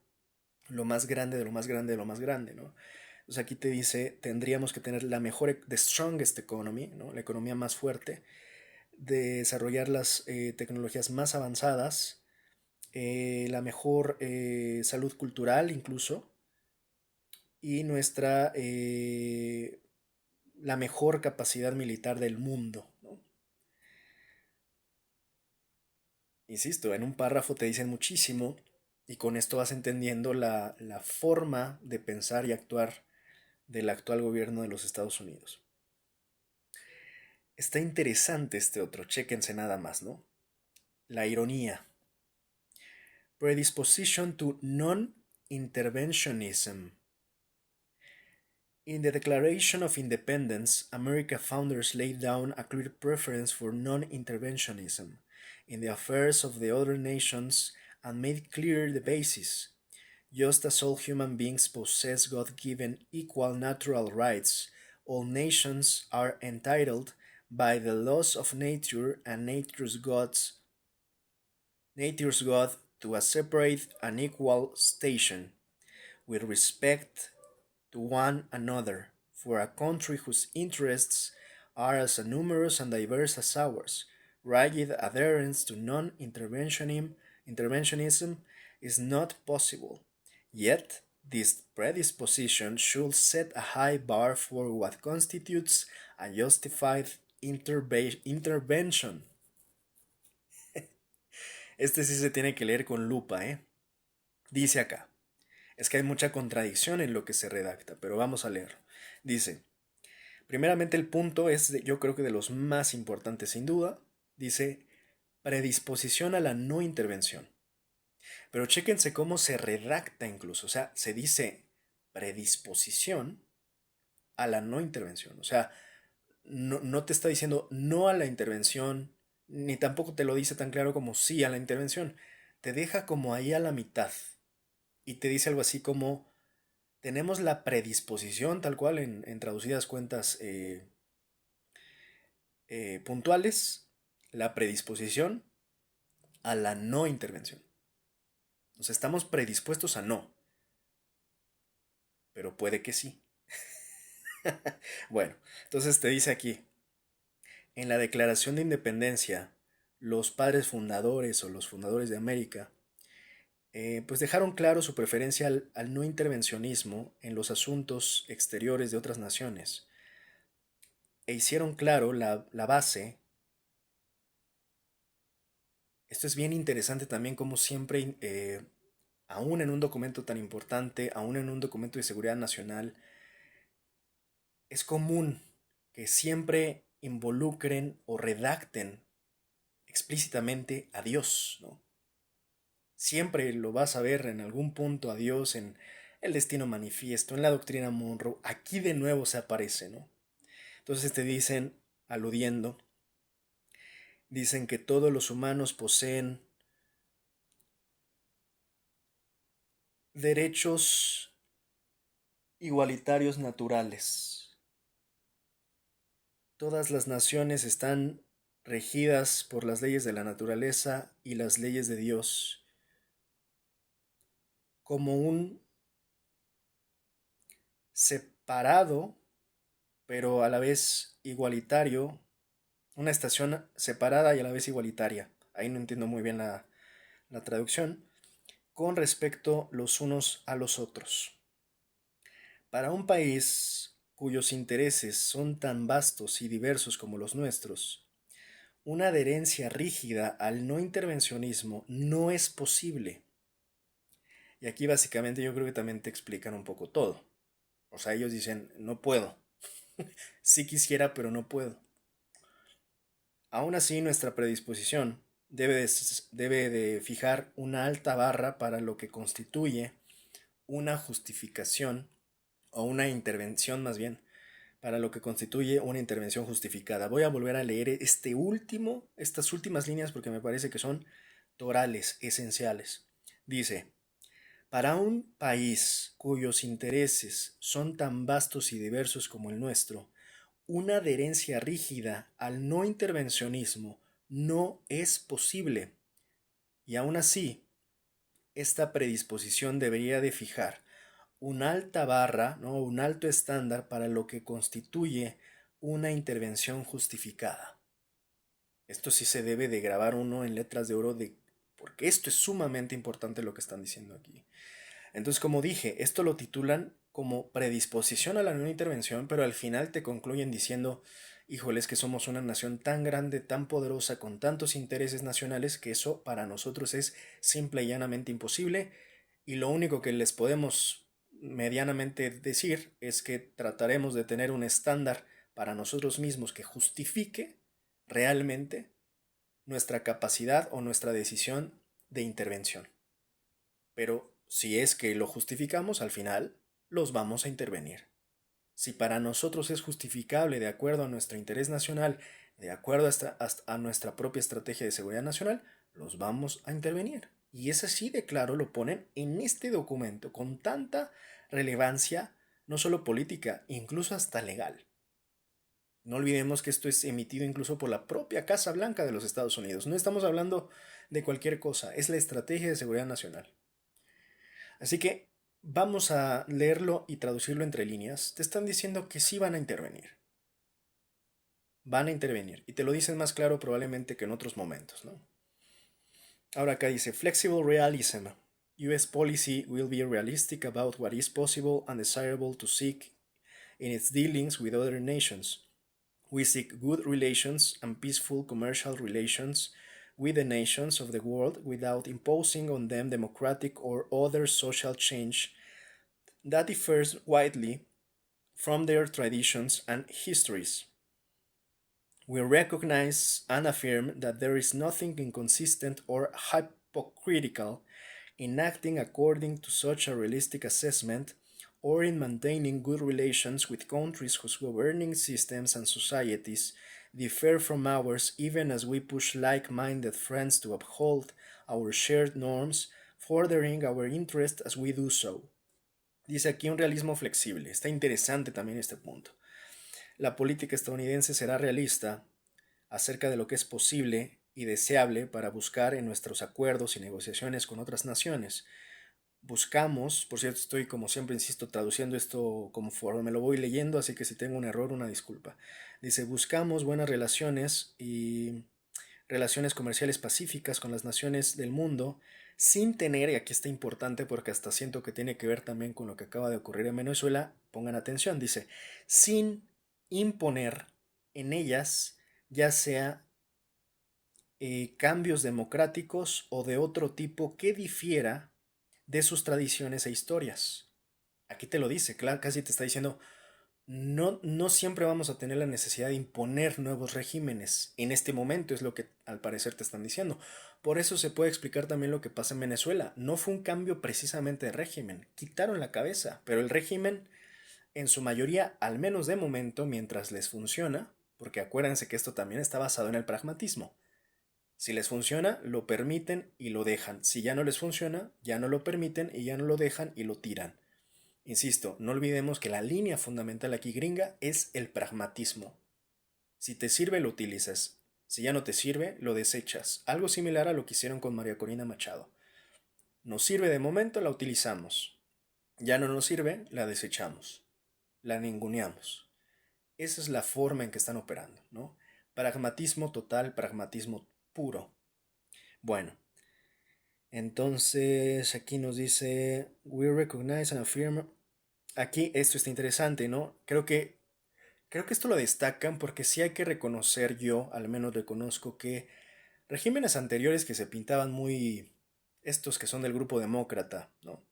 S1: lo más grande de lo más grande de lo más grande, ¿no? Entonces aquí te dice, tendríamos que tener la mejor, the strongest economy, ¿no? La economía más fuerte, de desarrollar las tecnologías más avanzadas, la mejor salud cultural incluso, y la mejor capacidad militar del mundo, ¿no? Insisto, en un párrafo te dicen muchísimo y con esto vas entendiendo la forma de pensar y actuar del actual gobierno de los Estados Unidos. Está interesante este otro, chéquense nada más, ¿no? La ironía. Predisposition to non-interventionism. In the Declaration of Independence, America founders laid down a clear preference for non-interventionism in the affairs of the other nations and made clear the basis. Just as all human beings possess God-given equal natural rights, all nations are entitled by the laws of nature and nature's God to a separate and equal station, with respect to one another, for a country whose interests are as numerous and diverse as ours. Rigid adherence to non-interventionism is not possible. Yet, this predisposition should set a high bar for what constitutes a justified intervention. Este sí se tiene que leer con lupa, ¿eh? Dice acá. Es que hay mucha contradicción en lo que se redacta, pero vamos a leerlo. Dice, primeramente el punto es, yo creo que de los más importantes sin duda, dice, predisposición a la no intervención. Pero chéquense cómo se redacta incluso, o sea, se dice predisposición a la no intervención, o sea, no te está diciendo no a la intervención, ni tampoco te lo dice tan claro como sí a la intervención, te deja como ahí a la mitad y te dice algo así como tenemos la predisposición, tal cual en traducidas cuentas puntuales, la predisposición a la no intervención. O sea, estamos predispuestos a no, pero puede que sí. Bueno, entonces te dice aquí, en la Declaración de Independencia, los padres fundadores o los fundadores de América, pues dejaron claro su preferencia al no intervencionismo en los asuntos exteriores de otras naciones e hicieron claro la base. Esto es bien interesante también como siempre, aún en un documento tan importante, aún en un documento de seguridad nacional, es común que siempre involucren o redacten explícitamente a Dios, ¿no? Siempre lo vas a ver en algún punto a Dios en el destino manifiesto, en la doctrina Monroe. Aquí de nuevo se aparece, ¿no? Entonces te dicen, aludiendo, dicen que todos los humanos poseen derechos igualitarios naturales. Todas las naciones están regidas por las leyes de la naturaleza y las leyes de Dios como un separado, pero a la vez igualitario, una estación separada y a la vez igualitaria. Ahí no entiendo muy bien la traducción. Con respecto los unos a los otros. Para un país cuyos intereses son tan vastos y diversos como los nuestros, una adherencia rígida al no intervencionismo no es posible. Y aquí básicamente yo creo que también te explican un poco todo. O sea, ellos dicen, no puedo. Sí quisiera, pero no puedo. Aún así, nuestra predisposición debe de fijar una alta barra para lo que constituye una justificación o una intervención más bien, para lo que constituye una intervención justificada. Voy a volver a leer estas últimas líneas porque me parece que son torales, esenciales. Dice, para un país cuyos intereses son tan vastos y diversos como el nuestro, una adherencia rígida al no intervencionismo no es posible. Y aún así, esta predisposición debería de fijar una alta barra, ¿no? Un alto estándar para lo que constituye una intervención justificada. Esto sí se debe de grabar uno en letras de oro porque esto es sumamente importante lo que están diciendo aquí. Entonces, como dije, esto lo titulan como predisposición a la no intervención, pero al final te concluyen diciendo, híjoles, que somos una nación tan grande, tan poderosa, con tantos intereses nacionales, que eso para nosotros es simple y llanamente imposible, y lo único que les podemos medianamente decir es que trataremos de tener un estándar para nosotros mismos que justifique realmente nuestra capacidad o nuestra decisión de intervención. Pero si es que lo justificamos, al final los vamos a intervenir. Si para nosotros es justificable de acuerdo a nuestro interés nacional, de acuerdo a nuestra propia estrategia de seguridad nacional, los vamos a intervenir. Y es así de claro, lo ponen en este documento con tanta relevancia, no solo política, incluso hasta legal. No olvidemos que esto es emitido incluso por la propia Casa Blanca de los Estados Unidos. No estamos hablando de cualquier cosa, es la estrategia de seguridad nacional. Así que vamos a leerlo y traducirlo entre líneas. Te están diciendo que sí van a intervenir. Van a intervenir. Y te lo dicen más claro probablemente que en otros momentos, ¿no? Ahora acá dice, Flexible Realism. US policy will be realistic about what is possible and desirable to seek in its dealings with other nations. We seek good relations and peaceful commercial relations with the nations of the world without imposing on them democratic or other social change that differs widely from their traditions and histories. We recognize and affirm that there is nothing inconsistent or hypocritical in acting according to such a realistic assessment or in maintaining good relations with countries whose governing systems and societies differ from ours, even as we push like minded friends to uphold our shared norms, furthering our interest as we do so. Dice aquí un realismo flexible. Está interesante también este punto. La política estadounidense será realista acerca de lo que es posible y deseable para buscar en nuestros acuerdos y negociaciones con otras naciones. Buscamos, por cierto, estoy como siempre insisto traduciendo esto conforme me lo voy leyendo, así que si tengo un error, una disculpa. Dice, buscamos buenas relaciones y relaciones comerciales pacíficas con las naciones del mundo sin tener, y aquí está importante porque hasta siento que tiene que ver también con lo que acaba de ocurrir en Venezuela, pongan atención, dice, sin imponer en ellas ya sea cambios democráticos o de otro tipo que difiera de sus tradiciones e historias. Aquí te lo dice, claro, casi te está diciendo, no siempre vamos a tener la necesidad de imponer nuevos regímenes. En este momento es lo que al parecer te están diciendo. Por eso se puede explicar también lo que pasa en Venezuela. No fue un cambio precisamente de régimen. Quitaron la cabeza, pero el régimen, en su mayoría, al menos de momento, mientras les funciona, porque acuérdense que esto también está basado en el pragmatismo. Si les funciona, lo permiten y lo dejan. Si ya no les funciona, ya no lo permiten y ya no lo dejan y lo tiran. Insisto, no olvidemos que la línea fundamental aquí gringa es el pragmatismo. Si te sirve, lo utilizas. Si ya no te sirve, lo desechas. Algo similar a lo que hicieron con María Corina Machado. Nos sirve de momento, la utilizamos. Ya no nos sirve, la desechamos. La ninguneamos. Esa es la forma en que están operando, ¿no? Pragmatismo total, pragmatismo puro. Bueno, entonces aquí nos dice, we recognize and affirm. Aquí esto está interesante, ¿no? Creo que esto lo destacan porque sí hay que reconocer, yo al menos reconozco que regímenes anteriores que se pintaban muy, estos que son del grupo demócrata, ¿no?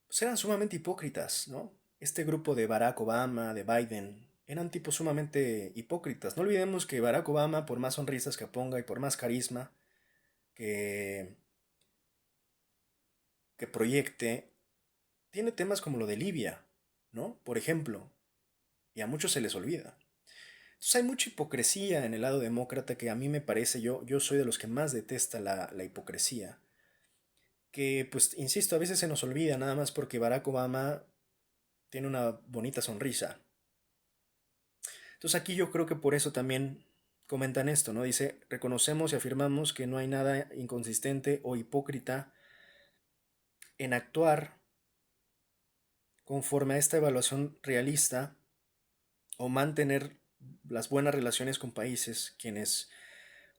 S1: Pues eran sumamente hipócritas, ¿no? Este grupo de Barack Obama, de Biden, eran tipos sumamente hipócritas. No olvidemos que Barack Obama, por más sonrisas que ponga y por más carisma que, que proyecte, tiene temas como lo de Libia, ¿no? Por ejemplo, y a muchos se les olvida. Entonces hay mucha hipocresía en el lado demócrata que a mí me parece, yo soy de los que más detesta la hipocresía. Que pues, insisto, a veces se nos olvida nada más porque Barack Obama tiene una bonita sonrisa. Entonces aquí yo creo que por eso también comentan esto, ¿no? Dice, reconocemos y afirmamos que no hay nada inconsistente o hipócrita en actuar conforme a esta evaluación realista o mantener las buenas relaciones con países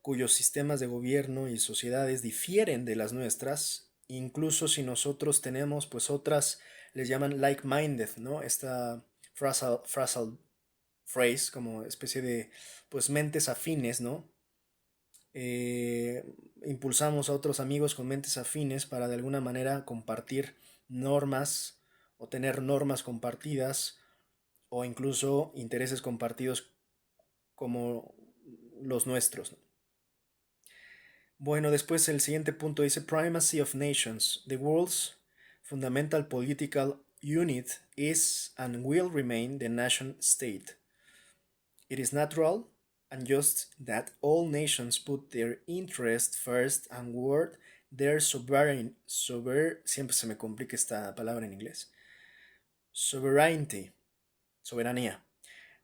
S1: cuyos sistemas de gobierno y sociedades difieren de las nuestras, incluso si nosotros tenemos pues otras, les llaman like-minded, ¿no? Esta phrase como especie de pues mentes afines, ¿no? Eh, Impulsamos a otros amigos con mentes afines para de alguna manera compartir normas o tener normas compartidas o incluso intereses compartidos como los nuestros, ¿no? Bueno, después el siguiente punto dice Primacy of Nations. The world's fundamental political unit is and will remain the nation state. It is natural and just that all nations put their interest first and word their siempre se me complica esta palabra en inglés. Sovereignty, soberanía.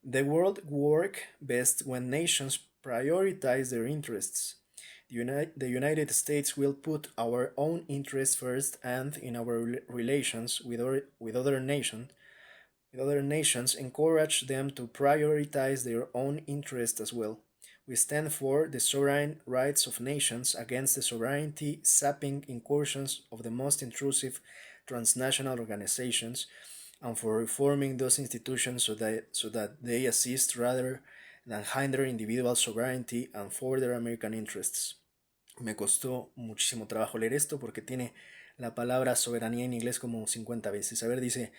S1: The world work best when nations prioritize their interests. The United States will put our own interests first and in our relations with other nations encourage them to prioritize their own interests as well. We stand for the sovereign rights of nations against the sovereignty sapping incursions of the most intrusive transnational organizations and for reforming those institutions so that they assist rather than hinder individual sovereignty and further American interests. Me costó muchísimo trabajo leer esto porque tiene la palabra soberanía en inglés como 50 veces. A ver, dice,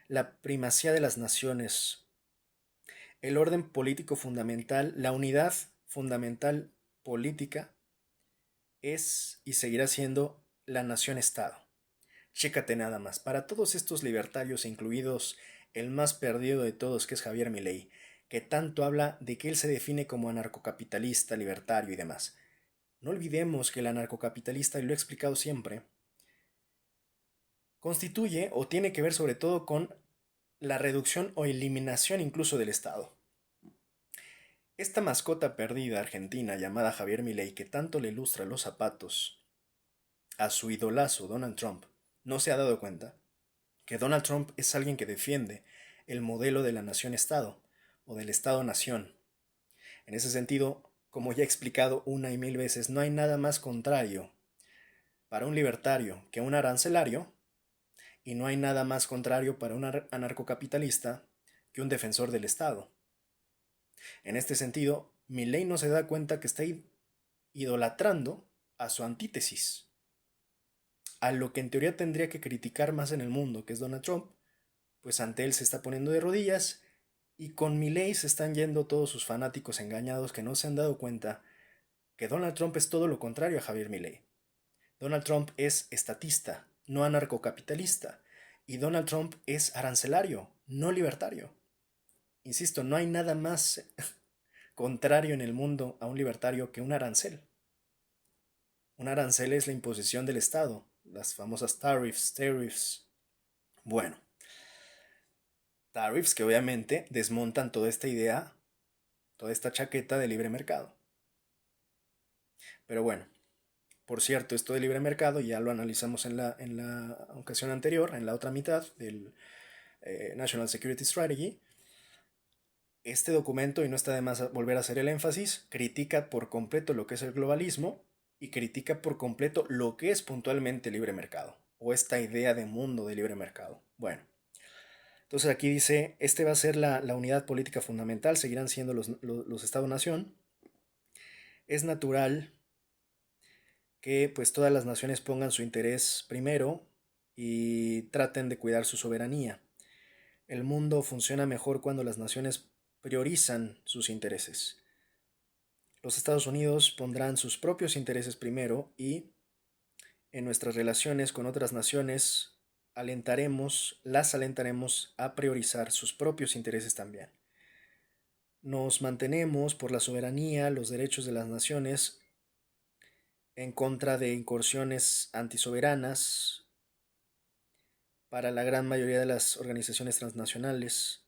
S1: la primacía de las naciones, el orden político fundamental, la unidad fundamental política es y seguirá siendo la nación-estado. Chécate nada más, para todos estos libertarios, incluidos el más perdido de todos, que es Javier Milei, que tanto habla de que él se define como anarcocapitalista, libertario y demás. No olvidemos que el anarcocapitalista, y lo he explicado siempre, constituye o tiene que ver sobre todo con la reducción o eliminación incluso del Estado. Esta mascota perdida argentina llamada Javier Milei, que tanto le ilustra los zapatos a su idolazo Donald Trump, no se ha dado cuenta que Donald Trump es alguien que defiende el modelo de la nación-estado o del Estado-nación. En ese sentido, como ya he explicado una y mil veces, no hay nada más contrario para un libertario que un arancelario, y no hay nada más contrario para un anarcocapitalista que un defensor del Estado. En este sentido, Milei no se da cuenta que está idolatrando a su antítesis, a lo que en teoría tendría que criticar más en el mundo, que es Donald Trump, pues ante él se está poniendo de rodillas y con Milei se están yendo todos sus fanáticos engañados que no se han dado cuenta que Donald Trump es todo lo contrario a Javier Milei. Donald Trump es estatista, no anarcocapitalista, y Donald Trump es arancelario, no libertario. Insisto, no hay nada más contrario en el mundo a un libertario que un arancel. Un arancel es la imposición del Estado, las famosas tariffs. Bueno, tariffs que obviamente desmontan toda esta idea, toda esta chaqueta de libre mercado. Pero bueno, por cierto, esto de libre mercado ya lo analizamos en la ocasión anterior, en la otra mitad del National Security Strategy. Este documento, y no está de más volver a hacer el énfasis, critica por completo lo que es el globalismo y critica por completo lo que es puntualmente libre mercado, o esta idea de mundo de libre mercado. Bueno, entonces aquí dice, este va a ser la unidad política fundamental, seguirán siendo los Estados-nación. Es natural que pues todas las naciones pongan su interés primero y traten de cuidar su soberanía. El mundo funciona mejor cuando las naciones priorizan sus intereses. Los Estados Unidos pondrán sus propios intereses primero y en nuestras relaciones con otras naciones las alentaremos a priorizar sus propios intereses también. Nos mantenemos por la soberanía, los derechos de las naciones, en contra de incursiones antisoberanas para la gran mayoría de las organizaciones transnacionales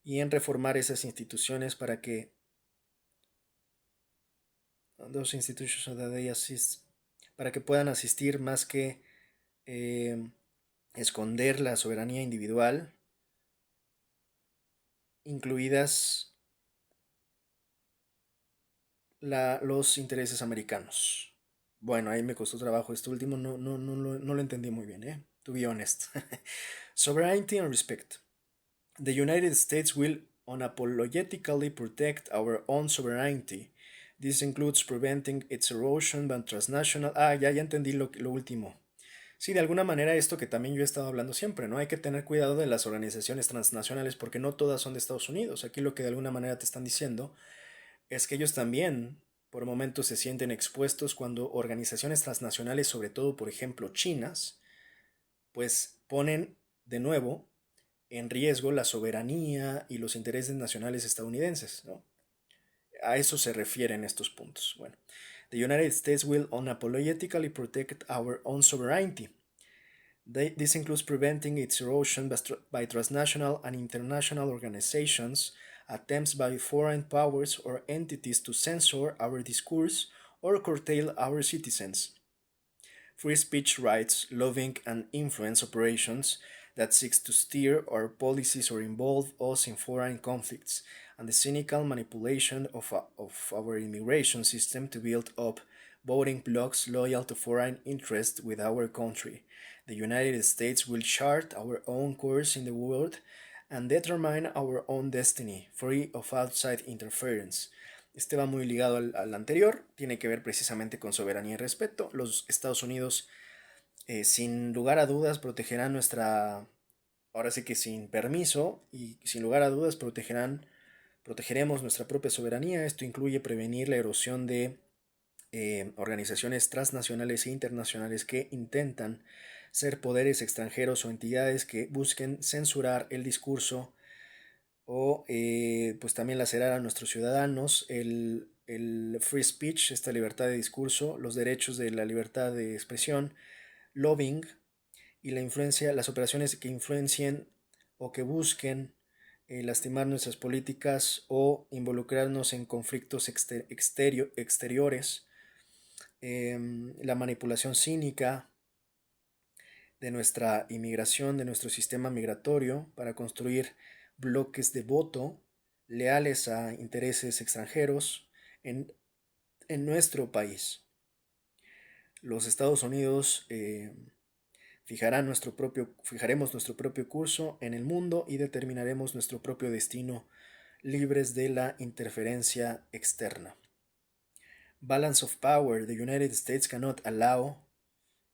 S1: y en reformar esas instituciones para que para que puedan asistir más que eh, esconder la soberanía individual, incluidas los intereses americanos. Bueno, ahí me costó trabajo este último, no lo entendí muy bien, to be honest. Sovereignty and respect. The United States will unapologetically protect our own sovereignty. This includes preventing its erosion by transnational... ya entendí lo último. Sí, de alguna manera esto que también yo he estado hablando siempre, ¿no? Hay que tener cuidado de las organizaciones transnacionales porque no todas son de Estados Unidos. Aquí lo que de alguna manera te están diciendo es que ellos también por momentos se sienten expuestos cuando organizaciones transnacionales, sobre todo por ejemplo chinas, pues ponen de nuevo en riesgo la soberanía y los intereses nacionales estadounidenses, ¿no? A eso se refieren estos puntos. Bueno, the United States will unapologetically protect our own sovereignty. This includes preventing its erosion by transnational and international organizations, attempts by foreign powers or entities to censor our discourse or curtail our citizens. Free speech rights, lobbying and influence operations that seeks to steer our policies or involve us in foreign conflicts, and the cynical manipulation of our immigration system to build up voting blocs loyal to foreign interests with our country. The United States will chart our own course in the world and determine our own destiny, free of outside interference. Este va muy ligado al anterior, tiene que ver precisamente con soberanía y respeto. Los Estados Unidos, sin lugar a dudas, protegerán nuestra, ahora sí que sin permiso y sin lugar a dudas protegeremos nuestra propia soberanía. Esto incluye prevenir la erosión de organizaciones transnacionales e internacionales que intentan ser poderes extranjeros o entidades que busquen censurar el discurso o pues también lacerar a nuestros ciudadanos, el free speech, esta libertad de discurso, los derechos de la libertad de expresión, lobbying y la influencia, las operaciones que influencien o que busquen lastimar nuestras políticas o involucrarnos en conflictos exteriores, la manipulación cínica de nuestra inmigración, de nuestro sistema migratorio, para construir bloques de voto leales a intereses extranjeros en, en nuestro país. Los Estados Unidos fijaremos nuestro propio curso en el mundo y determinaremos nuestro propio destino libres de la interferencia externa. Balance of power. The United States cannot allow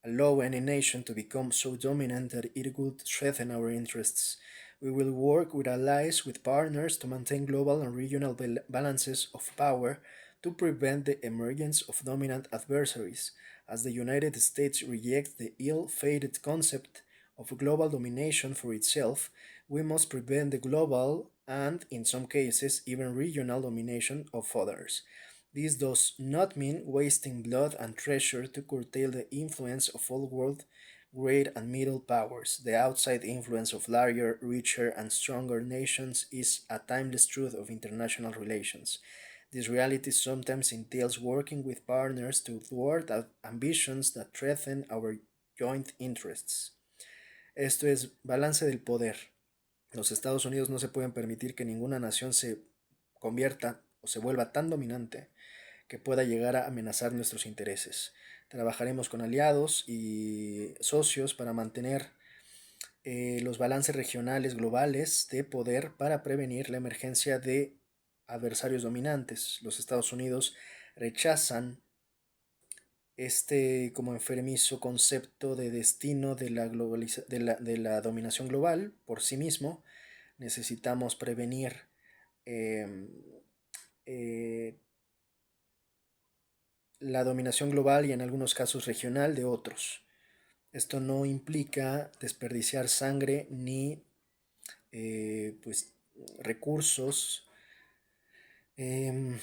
S1: any nation to become so dominant that it would threaten our interests. We will work with allies, with partners, to maintain global and regional balances of power to prevent the emergence of dominant adversaries. As the United States rejects the ill-fated concept of global domination for itself, we must prevent the global and, in some cases, even regional domination of others. This does not mean wasting blood and treasure to curtail the influence of all world great and middle powers. The outside influence of larger, richer, and stronger nations is a timeless truth of international relations. This reality sometimes entails working with partners to thwart ambitions that threaten our joint interests. Esto es balance del poder. Los Estados Unidos no se pueden permitir que ninguna nación se convierta o se vuelva tan dominante que pueda llegar a amenazar nuestros intereses. Trabajaremos con aliados y socios para mantener los balances regionales globales de poder para prevenir la emergencia de adversarios dominantes. Los Estados Unidos rechazan este como enfermizo concepto de destino de la dominación global por sí mismo. Necesitamos prevenir eh, eh, la dominación global y en algunos casos regional de otros. Esto no implica desperdiciar sangre ni pues recursos eh,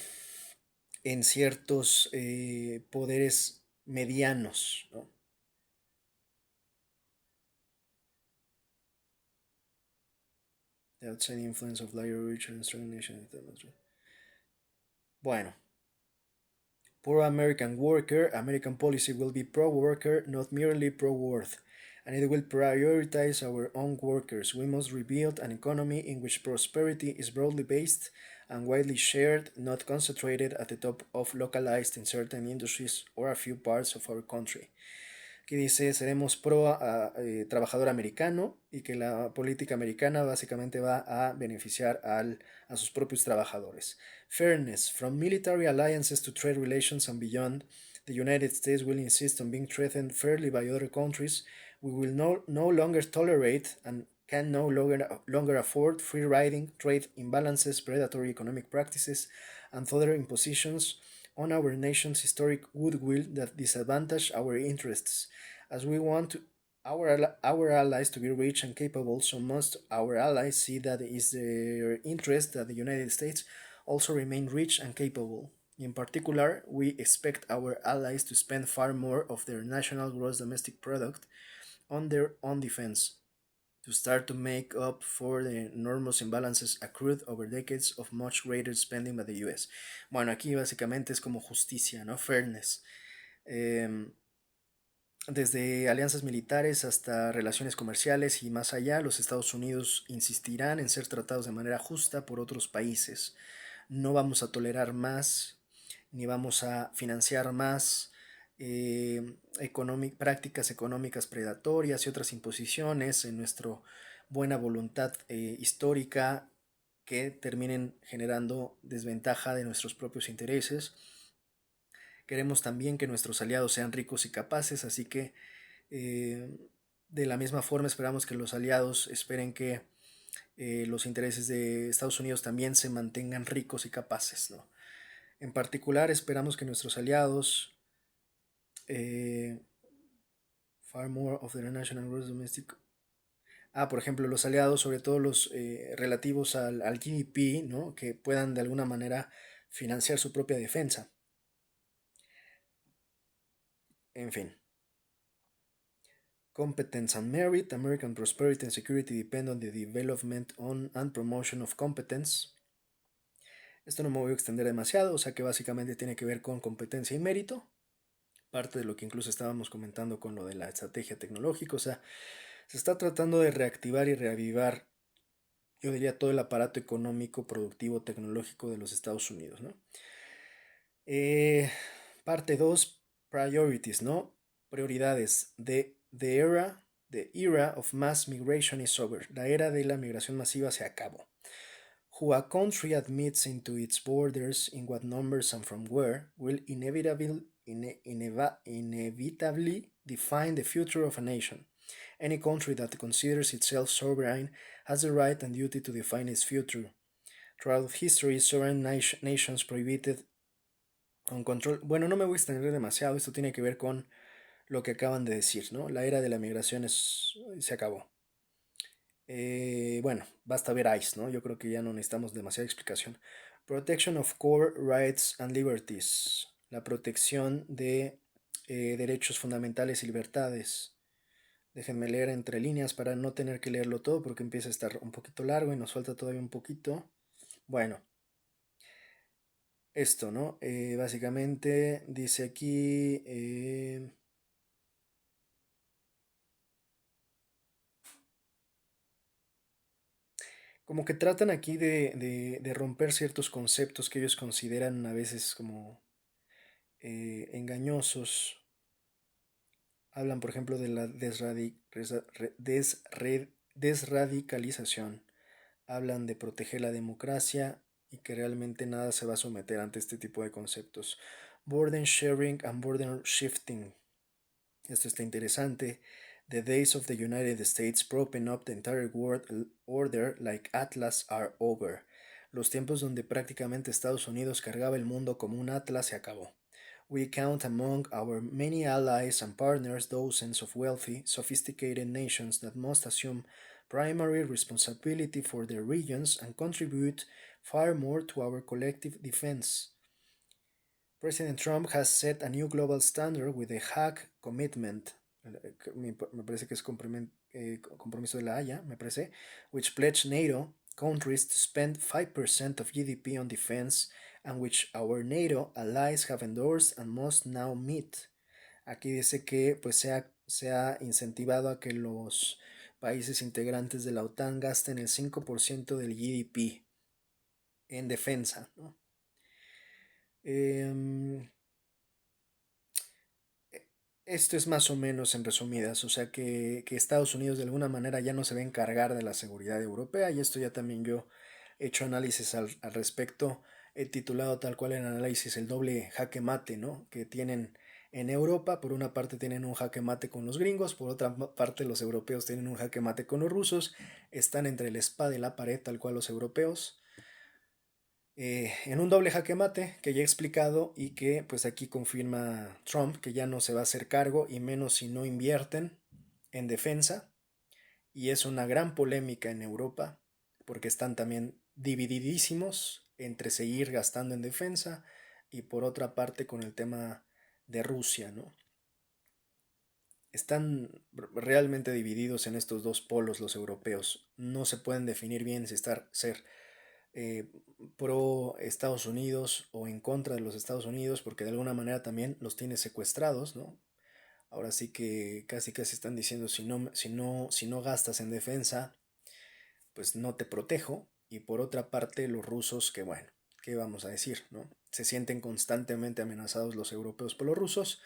S1: en ciertos poderes medianos, ¿no? The outside influence of larger, richer and strong nations. Bueno, poor American worker, American policy will be pro-worker, not merely pro-worth, and it will prioritize our own workers. We must rebuild an economy in which prosperity is broadly based and widely shared, not concentrated at the top of localized in certain industries or a few parts of our country. Que dice seremos trabajador americano y que la política americana básicamente va a beneficiar a sus propios trabajadores. Fairness. From military alliances to trade relations and beyond, the United States will insist on being treated fairly by other countries. We will no longer tolerate and can no longer afford free riding, trade imbalances, predatory economic practices, and other impositions on our nation's historic goodwill that disadvantage our interests. As we want our allies to be rich and capable, so must our allies see that it is their interest that the United States also remain rich and capable. In particular, we expect our allies to spend far more of their national gross domestic product on their own defense, to start to make up for the enormous imbalances accrued over decades of much greater spending by the US. Bueno, aquí básicamente es como justicia, ¿no? Fairness. Desde alianzas militares hasta relaciones comerciales y más allá, los Estados Unidos insistirán en ser tratados de manera justa por otros países. No vamos a tolerar más, ni vamos a financiar más prácticas económicas predatorias y otras imposiciones en nuestra buena voluntad histórica que terminen generando desventaja de nuestros propios intereses. Queremos también que nuestros aliados sean ricos y capaces, así que de la misma forma esperamos que los aliados esperen que los intereses de Estados Unidos también se mantengan ricos y capaces, ¿no? En particular esperamos que nuestros aliados far more of the national gross domestic. Por ejemplo, los aliados, sobre todo los relativos al GDP, ¿no? Que puedan de alguna manera financiar su propia defensa. En fin. Competence and merit. American prosperity and security depend on the development and promotion of competence. Esto no me voy a extender demasiado, o sea que básicamente tiene que ver con competencia y mérito. Parte de lo que incluso estábamos comentando con lo de la estrategia tecnológica, o sea, se está tratando de reactivar y reavivar, yo diría, todo el aparato económico, productivo, tecnológico de los Estados Unidos, ¿no? Parte 2, priorities, ¿no? Prioridades. The era of mass migration is over. La era de la migración masiva se acabó. Who a country admits into its borders, in what numbers and from where, will inevitably define the future of a nation. Any country that considers itself sovereign has the right and duty to define its future. Throughout history, sovereign nations prohibited on control. Bueno, no me voy a extender demasiado, esto tiene que ver con lo que acaban de decir, ¿no? La era de la migración se acabó. Bueno, basta ver ICE, ¿no? Yo creo que ya no necesitamos demasiada explicación. Protection of core rights and liberties. La protección de derechos fundamentales y libertades. Déjenme leer entre líneas para no tener que leerlo todo porque empieza a estar un poquito largo y nos falta todavía un poquito. Bueno, esto, ¿no? Básicamente dice aquí... como que tratan aquí de romper ciertos conceptos que ellos consideran a veces como engañosos. Hablan, por ejemplo, de la desradicalización. Hablan de proteger la democracia y que realmente nada se va a someter ante este tipo de conceptos. Burden sharing and burden shifting. Esto está interesante. The days of the United States propping up the entire world order like Atlas are over. Los tiempos donde prácticamente Estados Unidos cargaba el mundo como un atlas se acabó. We count among our many allies and partners dozens of wealthy, sophisticated nations that must assume primary responsibility for their regions and contribute far more to our collective defense. President Trump has set a new global standard with the Hague Commitment, me parece que es compromiso de la Haya, me parece, which pledged NATO countries to spend 5% of GDP on defense and which our NATO allies have endorsed and must now meet. Aquí dice que pues se ha incentivado a que los países integrantes de la OTAN gasten el 5% del GDP en defensa, ¿no? Esto es más o menos en resumidas, o sea que Estados Unidos de alguna manera ya no se va a encargar de la seguridad europea y esto ya también yo he hecho análisis al respecto, he titulado tal cual el análisis el doble jaque mate, ¿no? Que tienen en Europa, por una parte tienen un jaque mate con los gringos, por otra parte los europeos tienen un jaque mate con los rusos, están entre la espada y la pared tal cual los europeos. En un doble jaque mate que ya he explicado y que pues aquí confirma Trump que ya no se va a hacer cargo y menos si no invierten en defensa y es una gran polémica en Europa porque están también divididísimos entre seguir gastando en defensa y por otra parte con el tema de Rusia, ¿no? Están realmente divididos en estos dos polos los europeos, no se pueden definir bien si ser eh, pro Estados Unidos o en contra de los Estados Unidos porque de alguna manera también los tiene secuestrados, ¿no? Ahora sí que casi están diciendo si no gastas en defensa pues no te protejo y por otra parte los rusos que bueno, ¿qué vamos a decir, no? Se sienten constantemente amenazados los europeos por los rusos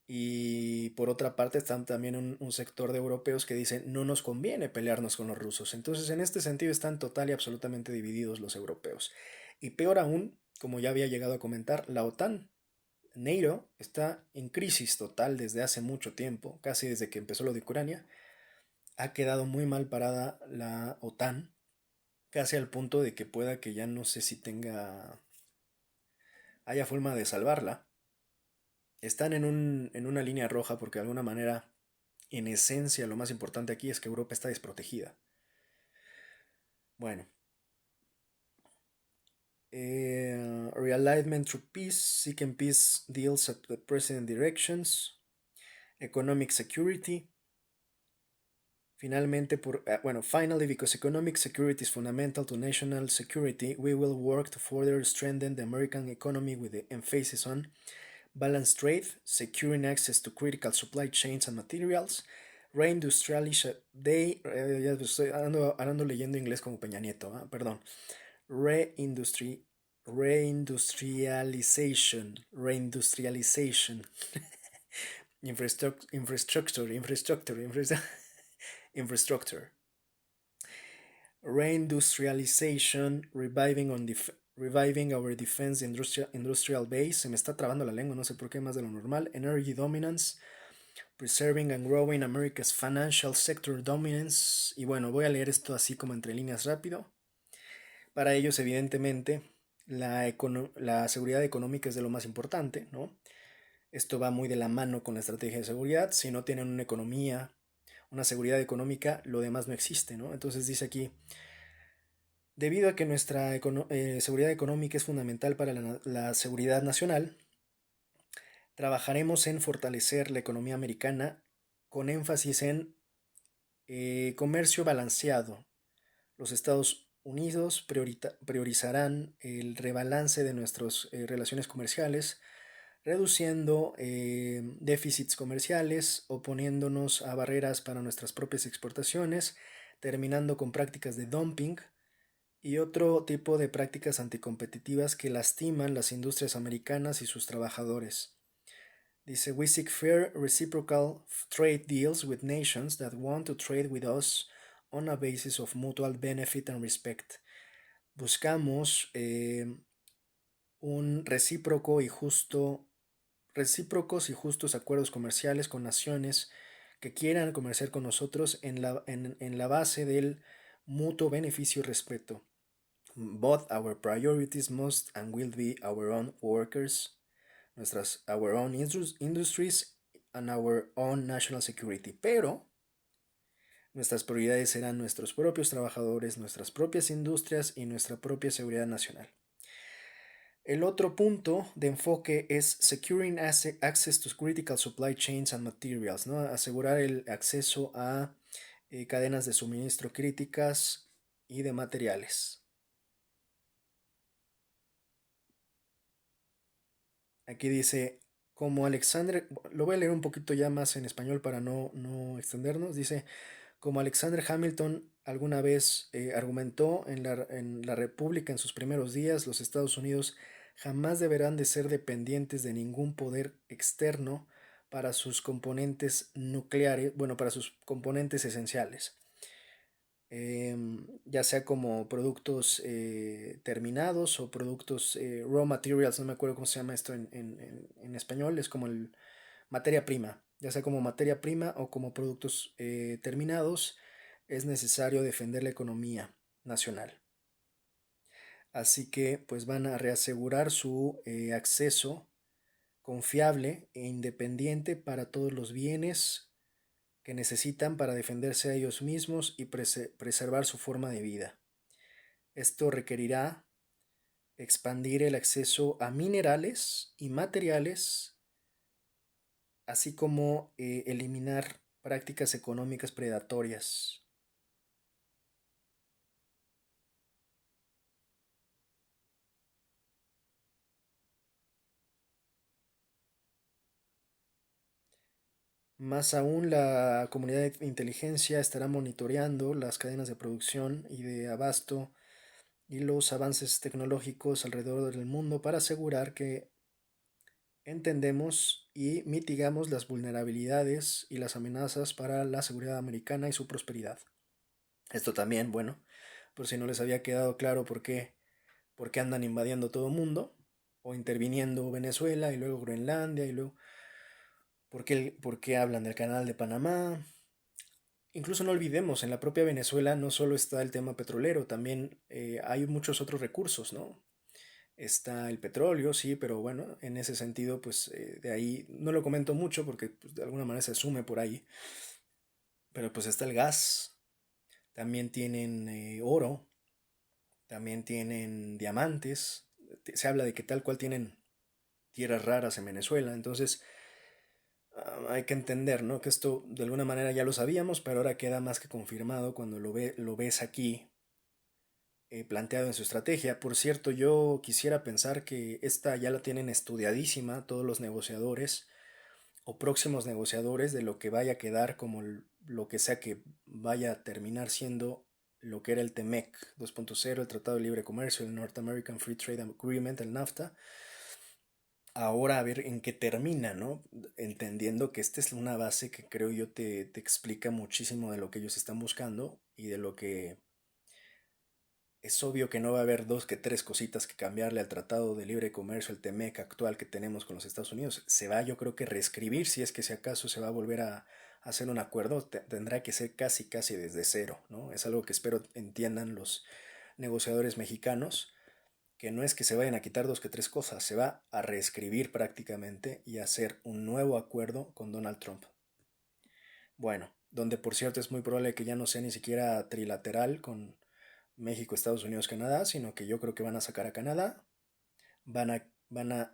S1: Y por otra parte están también un sector de europeos que dicen no nos conviene pelearnos con los rusos. Entonces en este sentido están total y absolutamente divididos los europeos. Y peor aún, como ya había llegado a comentar, la OTAN, NATO, está en crisis total desde hace mucho tiempo, casi desde que empezó lo de Ucrania. Ha quedado muy mal parada la OTAN, casi al punto de que pueda que ya no sé si haya forma de salvarla. Están en una línea roja porque de alguna manera, en esencia, lo más importante aquí es que Europa está desprotegida. Bueno, realignment through peace, seeking peace deals at the president directions, economic security. Finalmente, finally, because economic security is fundamental to national security, we will work to further strengthen the American economy with the emphasis on balanced trade, securing access to critical supply chains and materials, reindustrialization, ando leyendo inglés como Peña Nieto, perdón, reindustrialization, infrastructure, reindustrialization, reviving our defense industrial base. Se me está trabando la lengua, no sé por qué, más de lo normal. Energy dominance, preserving and growing America's financial sector dominance. Y bueno, voy a leer esto así como entre líneas rápido. Para ellos, evidentemente, la seguridad económica es de lo más importante, ¿no? Esto va muy de la mano con la estrategia de seguridad. Si no tienen una economía, una seguridad económica, lo demás no existe, ¿no? Entonces dice aquí, debido a que nuestra seguridad económica es fundamental para la seguridad nacional, trabajaremos en fortalecer la economía americana con énfasis en comercio balanceado. Los Estados Unidos priorizarán el rebalance de nuestras relaciones comerciales, reduciendo déficits comerciales, oponiéndonos a barreras para nuestras propias exportaciones, terminando con prácticas de dumping y otro tipo de prácticas anticompetitivas que lastiman las industrias americanas y sus trabajadores. Dice, we seek fair reciprocal trade deals with nations that want to trade with us on a basis of mutual benefit and respect. Buscamos un recíprocos y justos acuerdos comerciales con naciones que quieran comerciar con nosotros en la base del mutuo beneficio y respeto. Both our priorities must and will be our own workers, our own industries, and our own national security. Pero nuestras prioridades serán nuestros propios trabajadores, nuestras propias industrias y nuestra propia seguridad nacional. El otro punto de enfoque es securing access to critical supply chains and materials, ¿no? Asegurar el acceso a cadenas de suministro críticas y de materiales. Aquí dice, como Alexander, lo voy a leer un poquito ya más en español para no extendernos, dice, como Alexander Hamilton alguna vez argumentó en la República en sus primeros días, los Estados Unidos jamás deberán de ser dependientes de ningún poder externo para sus componentes nucleares, bueno, para sus componentes esenciales. Ya sea como productos terminados o productos raw materials, no me acuerdo cómo se llama esto en español, es como materia prima, ya sea como materia prima o como productos terminados, es necesario defender la economía nacional. Así que pues van a reasegurar su acceso confiable e independiente para todos los bienes que necesitan para defenderse a ellos mismos y preservar su forma de vida. Esto requerirá expandir el acceso a minerales y materiales, así como eliminar prácticas económicas predatorias. Más aún, la comunidad de inteligencia estará monitoreando las cadenas de producción y de abasto y los avances tecnológicos alrededor del mundo para asegurar que entendemos y mitigamos las vulnerabilidades y las amenazas para la seguridad americana y su prosperidad. Esto también, bueno, por si no les había quedado claro por qué andan invadiendo todo el mundo, o interviniendo Venezuela y luego Groenlandia, y luego por qué hablan del canal de Panamá. Incluso no olvidemos, en la propia Venezuela no solo está el tema petrolero, también hay muchos otros recursos, ¿no? Está el petróleo, sí, pero bueno, en ese sentido, pues de ahí no lo comento mucho porque pues, de alguna manera se asume por ahí, pero pues está el gas, también tienen oro, también tienen diamantes, se habla de que tal cual tienen tierras raras en Venezuela, entonces hay que entender, ¿no? Que esto de alguna manera ya lo sabíamos, pero ahora queda más que confirmado cuando lo ves aquí planteado en su estrategia. Por cierto, yo quisiera pensar que esta ya la tienen estudiadísima todos los negociadores o próximos negociadores de lo que vaya a quedar como lo que sea que vaya a terminar siendo lo que era el TEMEC 2.0, el Tratado de Libre Comercio, el North American Free Trade Agreement, el NAFTA. Ahora a ver en qué termina, ¿no? Entendiendo que esta es una base que creo yo te explica muchísimo de lo que ellos están buscando y de lo que es obvio que no va a haber dos que tres cositas que cambiarle al Tratado de Libre Comercio, el TEMEC actual que tenemos con los Estados Unidos. Se va, yo creo que reescribir, si es que si acaso se va a volver a hacer un acuerdo, tendrá que ser casi casi desde cero, ¿no? Es algo que espero entiendan los negociadores mexicanos, que no es que se vayan a quitar dos que tres cosas, se va a reescribir prácticamente y a hacer un nuevo acuerdo con Donald Trump. Bueno, donde por cierto es muy probable que ya no sea ni siquiera trilateral con México, Estados Unidos, Canadá, sino que yo creo que van a sacar a Canadá,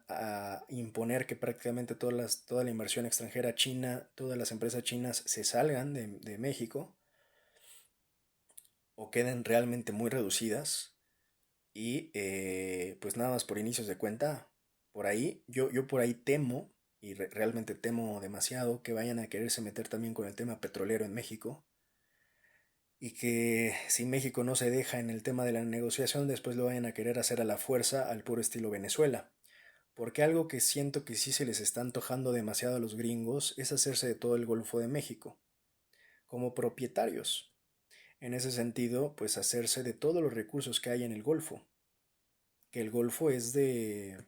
S1: a imponer que prácticamente toda la inversión extranjera china, todas las empresas chinas se salgan de México o queden realmente muy reducidas y pues nada más por inicios de cuenta, por ahí, yo por ahí temo y realmente temo demasiado que vayan a quererse meter también con el tema petrolero en México y que si México no se deja en el tema de la negociación, después lo vayan a querer hacer a la fuerza al puro estilo Venezuela. Porque algo que siento que sí se les está antojando demasiado a los gringos es hacerse de todo el Golfo de México, como propietarios. En ese sentido, pues hacerse de todos los recursos que hay en el Golfo. Que el Golfo es de...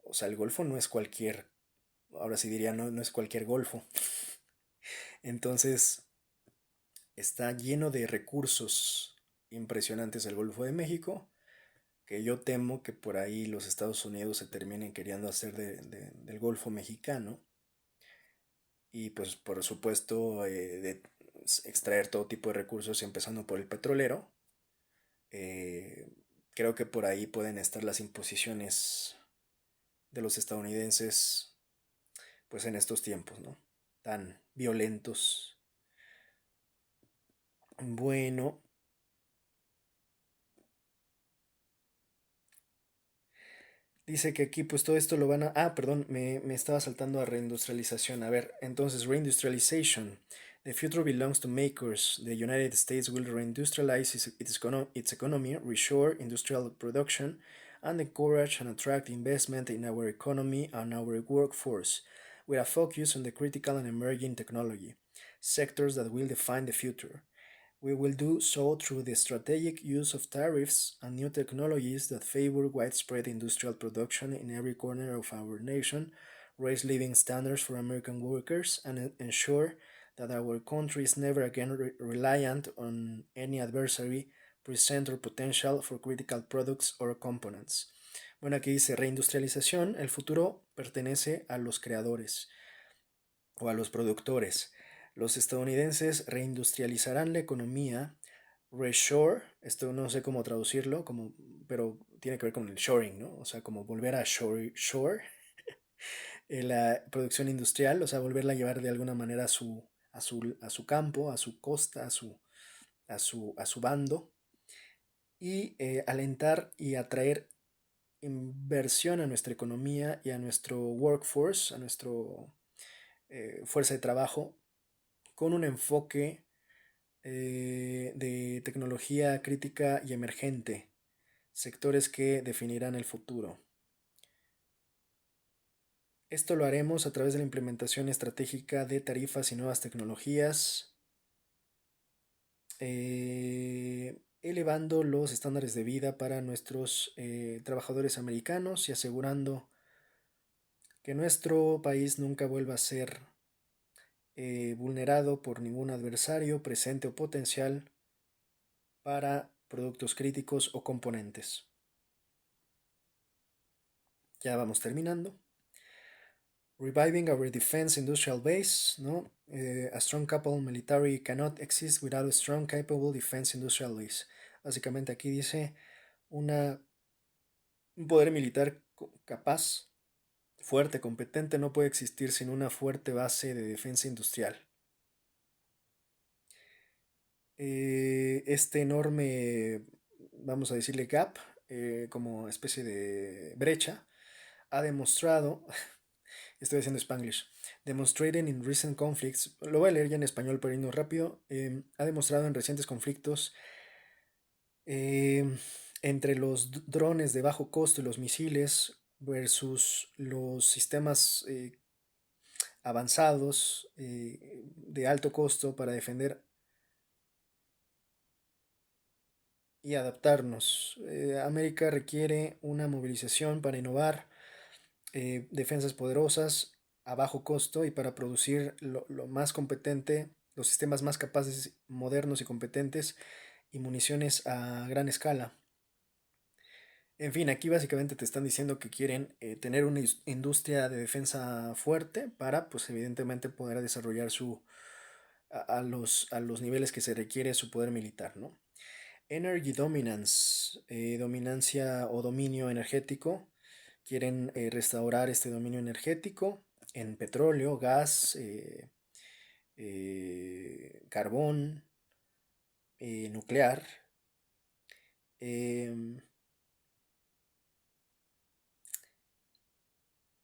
S1: O sea, el Golfo no es cualquier... Ahora sí diría, no es cualquier Golfo. Entonces, está lleno de recursos impresionantes el Golfo de México, que yo temo que por ahí los Estados Unidos se terminen queriendo hacer del Golfo mexicano y pues por supuesto de extraer todo tipo de recursos empezando por el petrolero. Eh, Creo que por ahí pueden estar las imposiciones de los estadounidenses pues en estos tiempos, ¿no? Tan violentos. Bueno, dice que aquí pues todo esto lo van a... Ah, perdón, me estaba saltando a reindustrialización. A ver, entonces reindustrialization. The future belongs to makers. The United States will reindustrialize its economy, reshore industrial production, and encourage and attract investment in our economy and our workforce, with a focus on the critical and emerging technology sectors that will define the future. We will do so through the strategic use of tariffs and new technologies that favor widespread industrial production in every corner of our nation, raise living standards for American workers, and ensure that our country is never again reliant on any adversary, present or potential for critical products or components. Bueno, aquí dice reindustrialización. El futuro pertenece a los creadores o a los productores. Los estadounidenses reindustrializarán la economía. Reshore, esto no sé cómo traducirlo, pero tiene que ver con el shoring, ¿no? O sea, como volver a shore la producción industrial, o sea, volverla a llevar de alguna manera a su campo, a su costa, a su bando, y alentar y atraer inversión a nuestra economía y a nuestro workforce, a nuestro fuerza de trabajo, con un enfoque de tecnología crítica y emergente, sectores que definirán el futuro. Esto lo haremos a través de la implementación estratégica de tarifas y nuevas tecnologías, elevando los estándares de vida para nuestros trabajadores americanos y asegurando que nuestro país nunca vuelva a ser vulnerado por ningún adversario presente o potencial para productos críticos o componentes. Ya vamos terminando. Reviving our defense industrial base, ¿no? A strong capable military cannot exist without a strong capable defense industrial base. Básicamente aquí dice un poder militar capaz, fuerte, competente, no puede existir sin una fuerte base de defensa industrial. Este enorme, vamos a decirle gap, como especie de brecha, ha demostrado, estoy haciendo Spanglish, demonstrated in recent conflicts, lo voy a leer ya en español pero irnos rápido, ha demostrado en recientes conflictos entre los drones de bajo costo y los misiles versus los sistemas avanzados de alto costo para defender y adaptarnos. América requiere una movilización para innovar, defensas poderosas a bajo costo y para producir lo más competente, los sistemas más capaces, modernos y competentes y municiones a gran escala. En fin, aquí básicamente te están diciendo que quieren tener una industria de defensa fuerte para, pues evidentemente, poder desarrollar a los niveles que se requiere su poder militar, ¿no? Energy dominance, dominancia o dominio energético. Quieren restaurar este dominio energético en petróleo, gas, carbón, nuclear. em,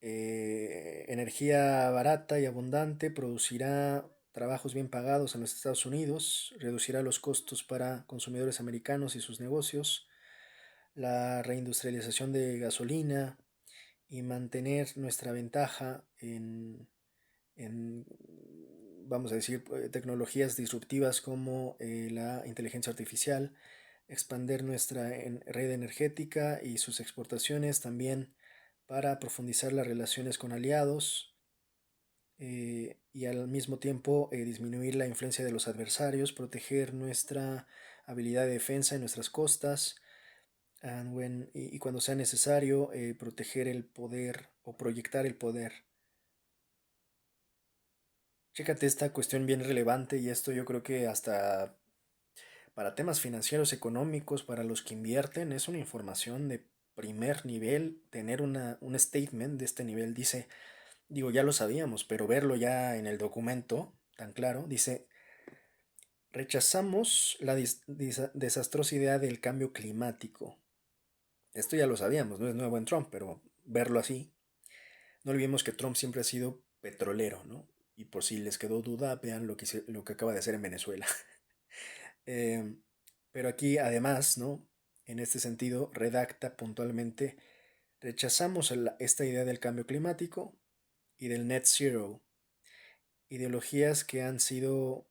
S1: Energía barata y abundante producirá trabajos bien pagados en los Estados Unidos, reducirá los costos para consumidores americanos y sus negocios, la reindustrialización de gasolina y mantener nuestra ventaja en, vamos a decir, tecnologías disruptivas como la inteligencia artificial, expandir nuestra red energética y sus exportaciones también para profundizar las relaciones con aliados y al mismo tiempo disminuir la influencia de los adversarios, proteger nuestra habilidad de defensa en nuestras costas y cuando sea necesario proteger el poder o proyectar el poder. Chécate esta cuestión bien relevante y esto yo creo que hasta para temas financieros económicos, para los que invierten, es una información de primer nivel. Tener un statement de este nivel dice, digo, ya lo sabíamos, pero verlo ya en el documento tan claro, dice, rechazamos la desastrosa idea del cambio climático. Esto ya lo sabíamos, no es nuevo en Trump, pero verlo así, no olvidemos que Trump siempre ha sido petrolero, ¿no? Y por si les quedó duda, vean lo que acaba de hacer en Venezuela. Eh, pero aquí además, ¿no? En este sentido, redacta puntualmente, rechazamos esta idea del cambio climático y del net zero, ideologías que han sido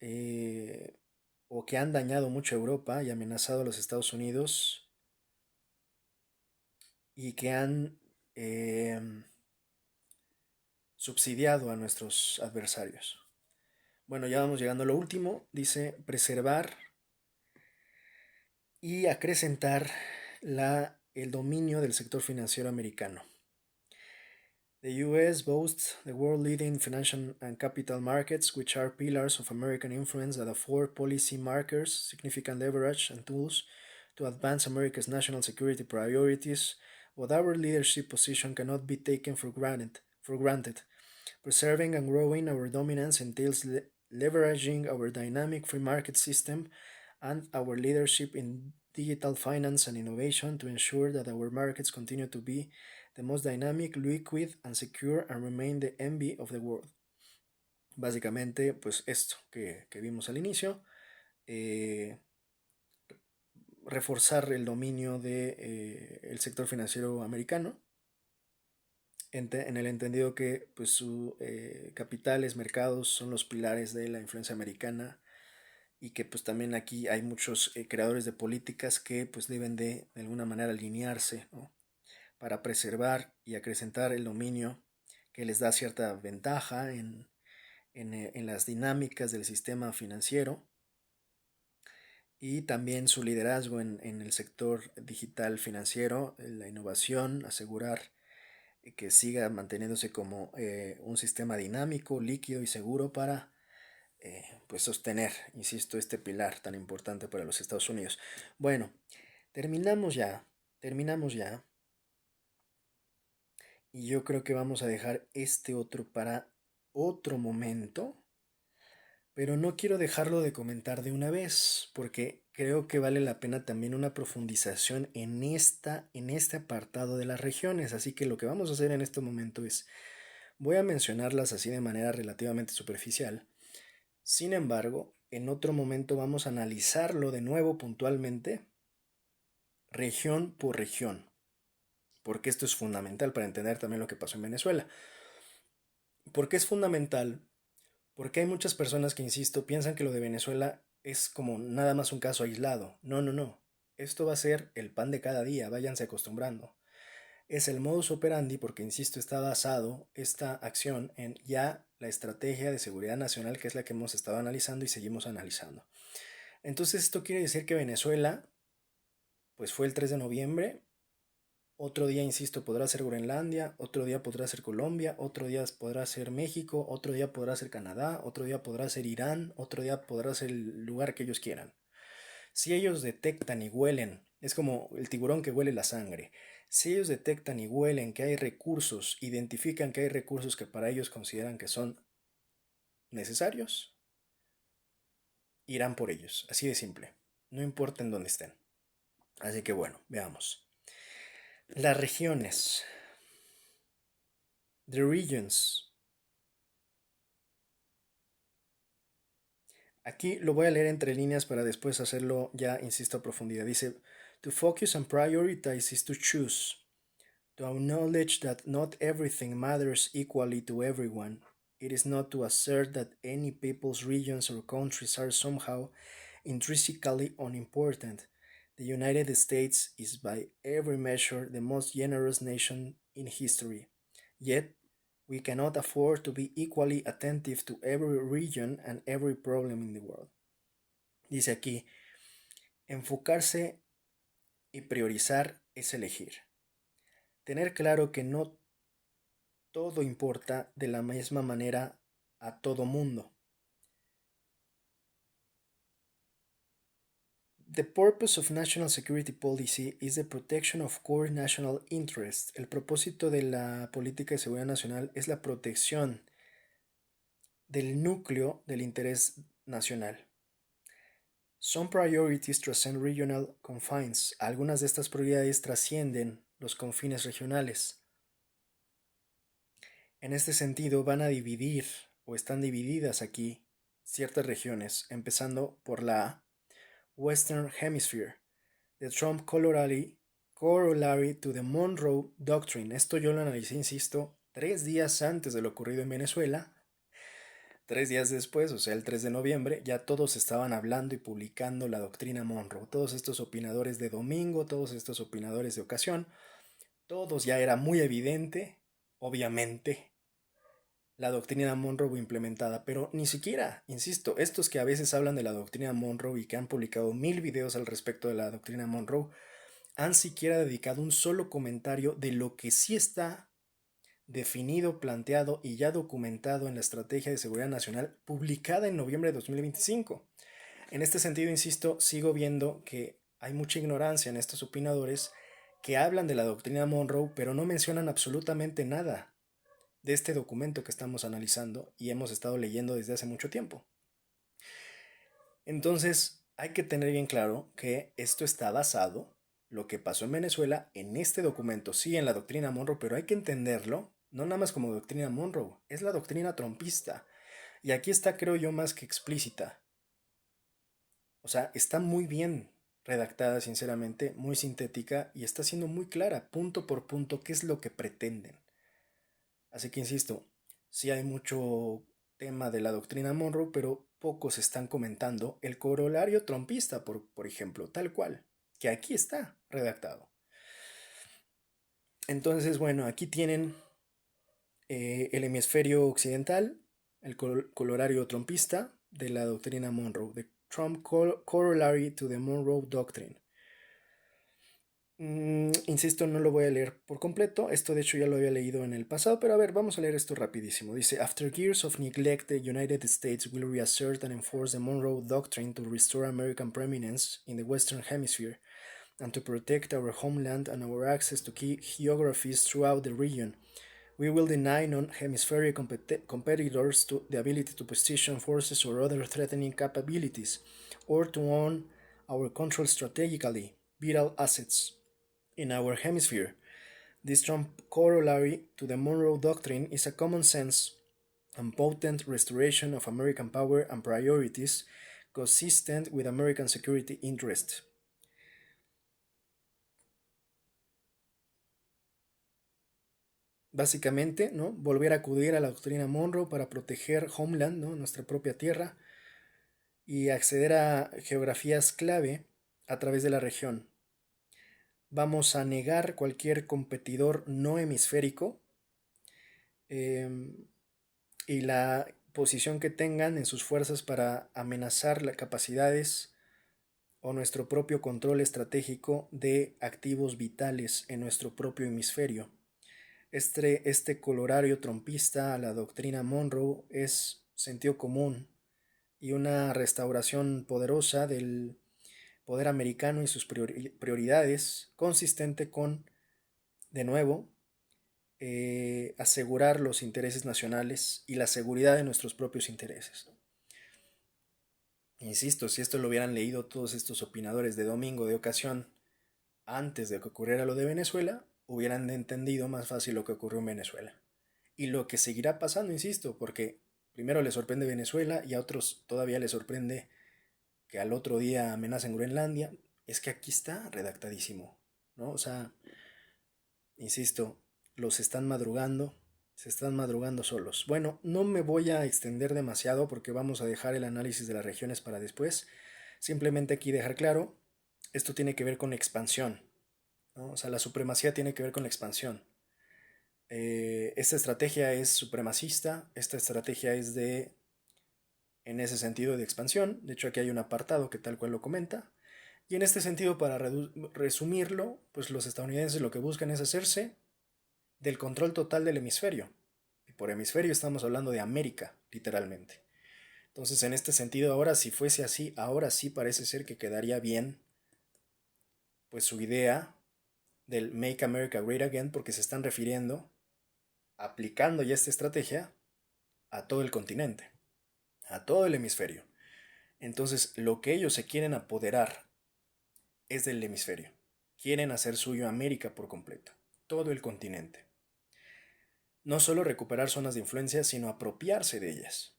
S1: eh, o que han dañado mucho a Europa y amenazado a los Estados Unidos y que han subsidiado a nuestros adversarios. Bueno, ya vamos llegando a lo último. Dice preservar y acrecentar el dominio del sector financiero americano. The US boasts the world-leading financial and capital markets, which are pillars of American influence that afford policy markers, significant leverage, and tools to advance America's national security priorities, but our leadership position cannot be taken for granted. Preserving and growing our dominance entails leveraging our dynamic free market system and our leadership in digital finance and innovation to ensure that our markets continue to be the most dynamic, liquid, and secure and remain the envy of the world. Básicamente, pues esto que vimos al inicio, reforzar el dominio del sector financiero americano en el entendido que pues, su capitales, mercados son los pilares de la influencia americana y que pues también aquí hay muchos creadores de políticas que pues deben de alguna manera alinearse, ¿no? Para preservar y acrecentar el dominio que les da cierta ventaja en las dinámicas del sistema financiero y también su liderazgo en el sector digital financiero, la innovación, asegurar que siga manteniéndose como un sistema dinámico, líquido y seguro para pues sostener, insisto, este pilar tan importante para los Estados Unidos. Bueno, terminamos ya, terminamos ya, y yo creo que vamos a dejar este otro para otro momento, pero no quiero dejarlo de comentar de una vez, porque creo que vale la pena también una profundización en este apartado de las regiones. Así que lo que vamos a hacer en este momento es, voy a mencionarlas así de manera relativamente superficial. Sin embargo, en otro momento vamos a analizarlo de nuevo puntualmente, región por región, porque esto es fundamental para entender también lo que pasó en Venezuela. ¿Por qué es fundamental? Porque hay muchas personas que, insisto, piensan que lo de Venezuela es como nada más un caso aislado. No, no, no. Esto va a ser el pan de cada día, váyanse acostumbrando. Es el modus operandi porque, insisto, está basado esta acción en ya la estrategia de seguridad nacional, que es la que hemos estado analizando y seguimos analizando. Entonces, esto quiere decir que Venezuela, pues fue el 3 de noviembre, otro día, insisto, podrá ser Groenlandia, otro día podrá ser Colombia, otro día podrá ser México, otro día podrá ser Canadá, otro día podrá ser Irán, otro día podrá ser el lugar que ellos quieran. Si ellos detectan y huelen, es como el tiburón que huele la sangre, si ellos detectan y huelen que hay recursos, identifican que hay recursos que para ellos consideran que son necesarios, irán por ellos, así de simple, no importa en dónde estén. Así que bueno, veamos. Las regiones. The regions. Aquí lo voy a leer entre líneas para después hacerlo ya, insisto, a profundidad. Dice, to focus and prioritize is to choose. To acknowledge that not everything matters equally to everyone. It is not to assert that any people's regions or countries are somehow intrinsically unimportant. The United States is by every measure the most generous nation in history. Yet, we cannot afford to be equally attentive to every region and every problem in the world. Dice aquí, enfocarse y priorizar es elegir. Tener claro que no todo importa de la misma manera a todo mundo. The purpose of national security policy is the protection of core national interests. El propósito de la política de seguridad nacional es la protección del núcleo del interés nacional. Some priorities transcend regional confines. Algunas de estas prioridades trascienden los confines regionales. En este sentido, van a dividir o están divididas aquí ciertas regiones, empezando por la Western Hemisphere, the Trump corollary to the Monroe Doctrine. Esto yo lo analicé, insisto, 3 días antes de lo ocurrido en Venezuela. 3 días después, o sea, el 3 de noviembre, ya todos estaban hablando y publicando la doctrina Monroe. Todos estos opinadores de domingo, todos estos opinadores de ocasión, todos ya era muy evidente, obviamente, la doctrina Monroe implementada, pero ni siquiera, insisto, estos que a veces hablan de la doctrina Monroe y que han publicado 1000 videos al respecto de la doctrina Monroe, han siquiera dedicado un solo comentario de lo que sí está definido, planteado y ya documentado en la Estrategia de Seguridad Nacional publicada en noviembre de 2025. En este sentido, insisto, sigo viendo que hay mucha ignorancia en estos opinadores que hablan de la doctrina Monroe, pero no mencionan absolutamente nada de este documento que estamos analizando y hemos estado leyendo desde hace mucho tiempo. Entonces, hay que tener bien claro que esto está basado, lo que pasó en Venezuela, en este documento, sí, en la doctrina Monroe, pero hay que entenderlo, no nada más como doctrina Monroe, es la doctrina trumpista. Y aquí está, creo yo, más que explícita. O sea, está muy bien redactada, sinceramente, muy sintética y está siendo muy clara, punto por punto, qué es lo que pretenden. Así que insisto, sí hay mucho tema de la doctrina Monroe, pero pocos están comentando el corolario trompista, por ejemplo, tal cual, que aquí está redactado. Entonces, bueno, aquí tienen el hemisferio occidental, el corolario trompista de la doctrina Monroe, the Trump Corollary to the Monroe Doctrine. Insisto, no lo voy a leer por completo. Esto de hecho ya lo había leído en el pasado, pero a ver, vamos a leer esto rapidísimo. Dice, After years of neglect, the United States will reassert and enforce the Monroe Doctrine to restore American preeminence in the Western Hemisphere and to protect our homeland and our access to key geographies throughout the region. We will deny non-hemispheric competitors the ability to position forces or other threatening capabilities, or to own or control strategically vital assets in our hemisphere. This Trump corollary to the Monroe Doctrine is a common sense and potent restoration of American power and priorities consistent with American security interests. Básicamente, ¿no? Volver a acudir a la doctrina Monroe para proteger Homeland, ¿no? Nuestra propia tierra, y acceder a geografías clave a través de la región. Vamos a negar cualquier competidor no hemisférico y la posición que tengan en sus fuerzas para amenazar las capacidades o nuestro propio control estratégico de activos vitales en nuestro propio hemisferio. Este colorario trompista a la doctrina Monroe es sentido común y una restauración poderosa del poder americano y sus prioridades, consistente con, de nuevo, asegurar los intereses nacionales y la seguridad de nuestros propios intereses. Insisto, si esto lo hubieran leído todos estos opinadores de domingo de ocasión antes de que ocurriera lo de Venezuela, hubieran entendido más fácil lo que ocurrió en Venezuela. Y lo que seguirá pasando, insisto, porque primero les sorprende Venezuela y a otros todavía les sorprende que al otro día amenazan Groenlandia, es que aquí está redactadísimo, ¿no? O sea, insisto, los están madrugando, se están madrugando solos. Bueno, no me voy a extender demasiado porque vamos a dejar el análisis de las regiones para después. Simplemente aquí dejar claro, esto tiene que ver con expansión, ¿no? O sea, la supremacía tiene que ver con la expansión. Esta estrategia es supremacista, esta estrategia es en ese sentido de expansión. De hecho, aquí hay un apartado que tal cual lo comenta. Y en este sentido, para resumirlo, pues los estadounidenses lo que buscan es hacerse del control total del hemisferio. Y por hemisferio estamos hablando de América, literalmente. Entonces, en este sentido, ahora si fuese así, ahora sí parece ser que quedaría bien, pues su idea del Make America Great Again, porque se están refiriendo, aplicando ya esta estrategia, a todo el continente, a todo el hemisferio. Entonces, lo que ellos se quieren apoderar es del hemisferio. Quieren hacer suyo América por completo, todo el continente. No solo recuperar zonas de influencia, sino apropiarse de ellas.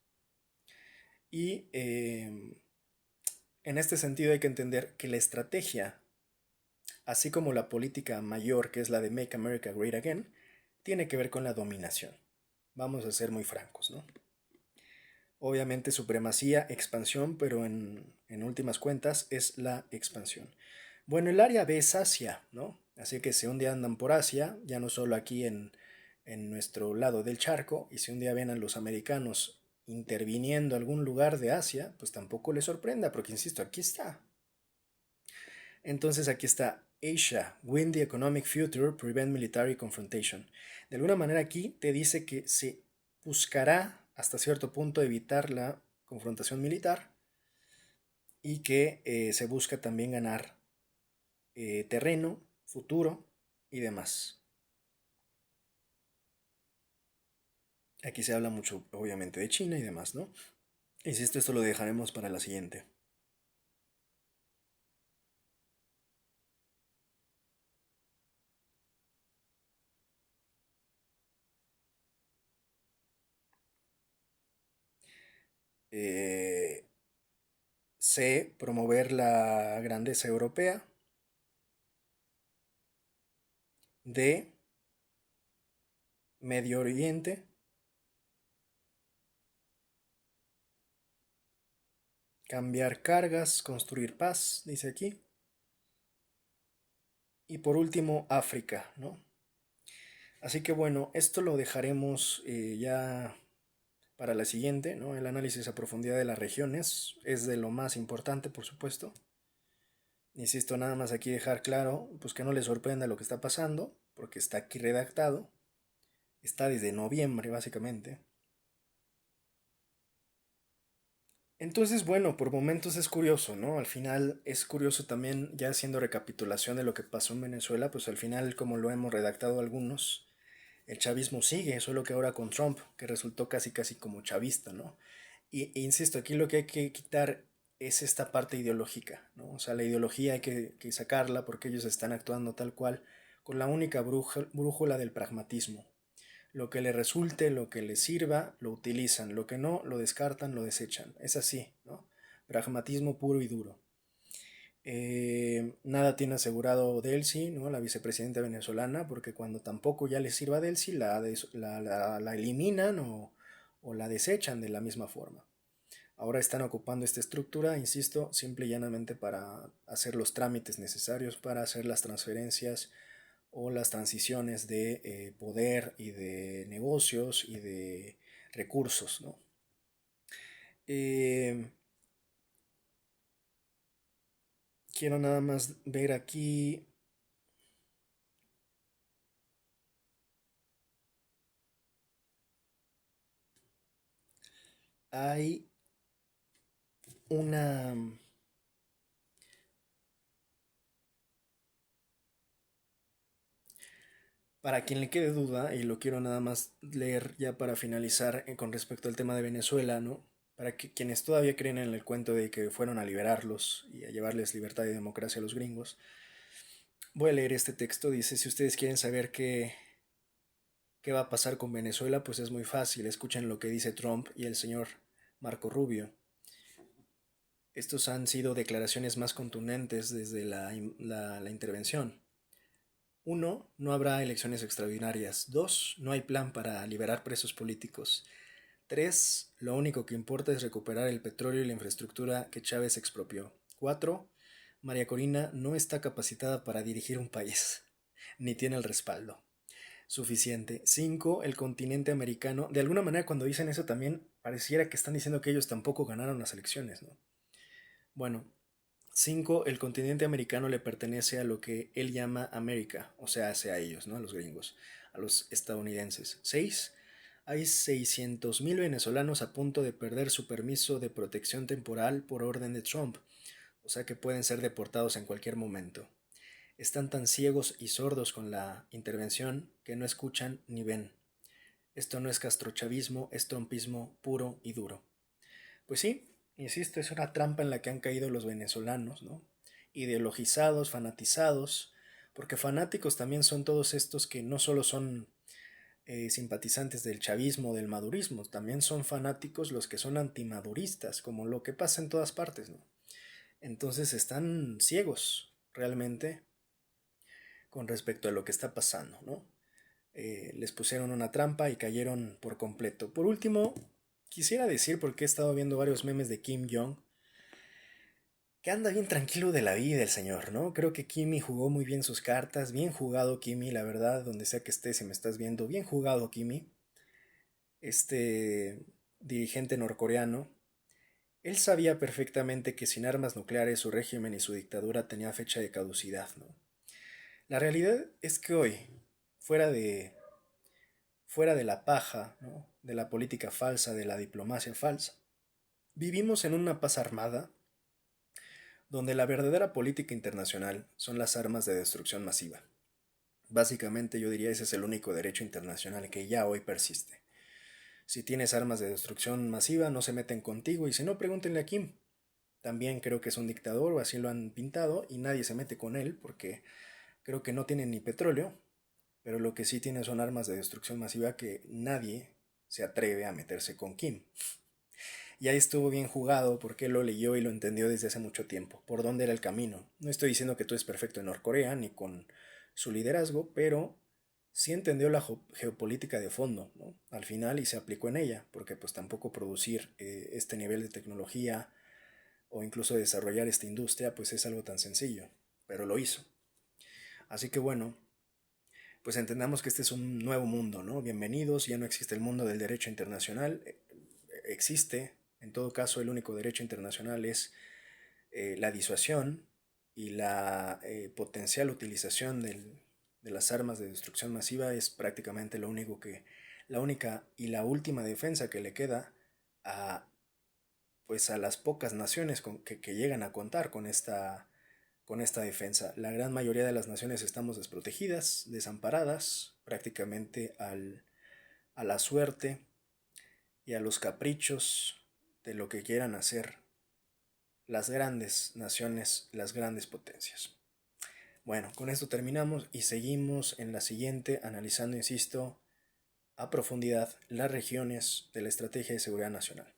S1: Y en este sentido hay que entender que la estrategia, así como la política mayor, que es la de Make America Great Again, tiene que ver con la dominación. Vamos a ser muy francos, ¿no? Obviamente supremacía, expansión, pero en últimas cuentas es la expansión. Bueno, el área B es Asia, ¿no? Así que si un día andan por Asia, ya no solo aquí en nuestro lado del charco, y si un día ven a los americanos interviniendo algún lugar de Asia, pues tampoco les sorprenda, porque insisto, aquí está. Entonces aquí está Asia, Win the Economic Future, Prevent Military Confrontation. De alguna manera aquí te dice que se buscará hasta cierto punto evitar la confrontación militar y que se busca también ganar terreno, futuro y demás. Aquí se habla mucho, obviamente, de China y demás, ¿no? Insisto, esto lo dejaremos para la siguiente. C. Promover la grandeza europea. D. Medio Oriente, cambiar cargas, construir paz, dice aquí. Y por último, África, ¿no? Así que bueno, esto lo dejaremos ya para la siguiente, ¿no? El análisis a profundidad de las regiones es de lo más importante, por supuesto. Insisto, nada más aquí dejar claro, pues que no les sorprenda lo que está pasando, porque está aquí redactado, está desde noviembre básicamente. Entonces, bueno, por momentos es curioso, ¿no? Al final es curioso también, ya haciendo recapitulación de lo que pasó en Venezuela, pues al final, como lo hemos redactado algunos, el chavismo sigue, solo que ahora con Trump, que resultó casi casi como chavista, ¿no? Y insisto, aquí lo que hay que quitar es esta parte ideológica, ¿no? O sea, la ideología hay que sacarla porque ellos están actuando tal cual, con la única brújula del pragmatismo. Lo que le resulte, lo que les sirva, lo utilizan, lo que no, lo descartan, lo desechan. Es así, ¿no? Pragmatismo puro y duro. Nada tiene asegurado Delcy, ¿no? La vicepresidenta venezolana, porque cuando tampoco ya les sirva a Delcy, la eliminan o la desechan de la misma forma. Ahora están ocupando esta estructura, insisto, simple y llanamente para hacer los trámites necesarios para hacer las transferencias o las transiciones de poder y de negocios y de recursos, ¿no? Eh, Quiero nada más ver aquí. Hay una. Para quien le quede duda, y lo quiero nada más leer ya para finalizar con respecto al tema de Venezuela, ¿no? Para que quienes todavía creen en el cuento de que fueron a liberarlos y a llevarles libertad y democracia a los gringos, voy a leer este texto. Dice, si ustedes quieren saber qué va a pasar con Venezuela, pues es muy fácil. Escuchen lo que dice Trump y el señor Marco Rubio. Estos han sido declaraciones más contundentes desde la intervención. 1. No habrá elecciones extraordinarias. 2. No hay plan para liberar presos políticos. 3. Lo único que importa es recuperar el petróleo y la infraestructura que Chávez expropió. 4. María Corina no está capacitada para dirigir un país, ni tiene el respaldo suficiente. 5. El continente americano. De alguna manera cuando dicen eso también pareciera que están diciendo que ellos tampoco ganaron las elecciones, ¿no? Bueno, 5. El continente americano le pertenece a lo que él llama América, o sea, hacia ellos, ¿no? A los gringos, a los estadounidenses. 6. Hay 600.000 venezolanos a punto de perder su permiso de protección temporal por orden de Trump, o sea que pueden ser deportados en cualquier momento. Están tan ciegos y sordos con la intervención que no escuchan ni ven. Esto no es castrochavismo, es trumpismo puro y duro. Pues sí, insisto, es una trampa en la que han caído los venezolanos, ¿no? Ideologizados, fanatizados, porque fanáticos también son todos estos que no solo son simpatizantes del chavismo, del madurismo, también son fanáticos los que son antimaduristas, como lo que pasa en todas partes, ¿no? Entonces están ciegos, realmente, con respecto a lo que está pasando, ¿no? Les pusieron una trampa y cayeron por completo. Por último, quisiera decir, porque he estado viendo varios memes de Kim Jong, que anda bien tranquilo de la vida el señor, ¿no? Creo que Kimi jugó muy bien sus cartas, bien jugado Kimi, la verdad, donde sea que estés si me estás viendo, bien jugado Kimi, este dirigente norcoreano. Él sabía perfectamente que sin armas nucleares su régimen y su dictadura tenía fecha de caducidad, ¿no? La realidad es que hoy, fuera de, fuera de la paja, ¿no? De la política falsa, de la diplomacia falsa, vivimos en una paz armada donde la verdadera política internacional son las armas de destrucción masiva. Básicamente yo diría ese es el único derecho internacional que ya hoy persiste. Si tienes armas de destrucción masiva no se meten contigo y si no pregúntenle a Kim. También creo que es un dictador o así lo han pintado y nadie se mete con él porque creo que no tienen ni petróleo, pero lo que sí tiene son armas de destrucción masiva que nadie se atreve a meterse con Kim. Y ahí estuvo bien jugado porque él lo leyó y lo entendió desde hace mucho tiempo, por dónde era el camino. No estoy diciendo que tú es perfecto en Norcorea ni con su liderazgo, pero sí entendió la geopolítica de fondo, ¿no? Al final y se aplicó en ella, porque pues tampoco producir este nivel de tecnología o incluso desarrollar esta industria pues es algo tan sencillo, pero lo hizo. Así que bueno, pues entendamos que este es un nuevo mundo, ¿no? Bienvenidos, ya no existe el mundo del derecho internacional, existe, en todo caso el único derecho internacional es la disuasión y la potencial utilización de las armas de destrucción masiva es prácticamente lo único que, la única y la última defensa que le queda a, pues a las pocas naciones que llegan a contar con esta defensa. La gran mayoría de las naciones estamos desprotegidas, desamparadas, prácticamente a la suerte y a los caprichos de lo que quieran hacer las grandes naciones, las grandes potencias. Bueno, con esto terminamos y seguimos en la siguiente analizando, insisto, a profundidad las regiones de la Estrategia de Seguridad Nacional.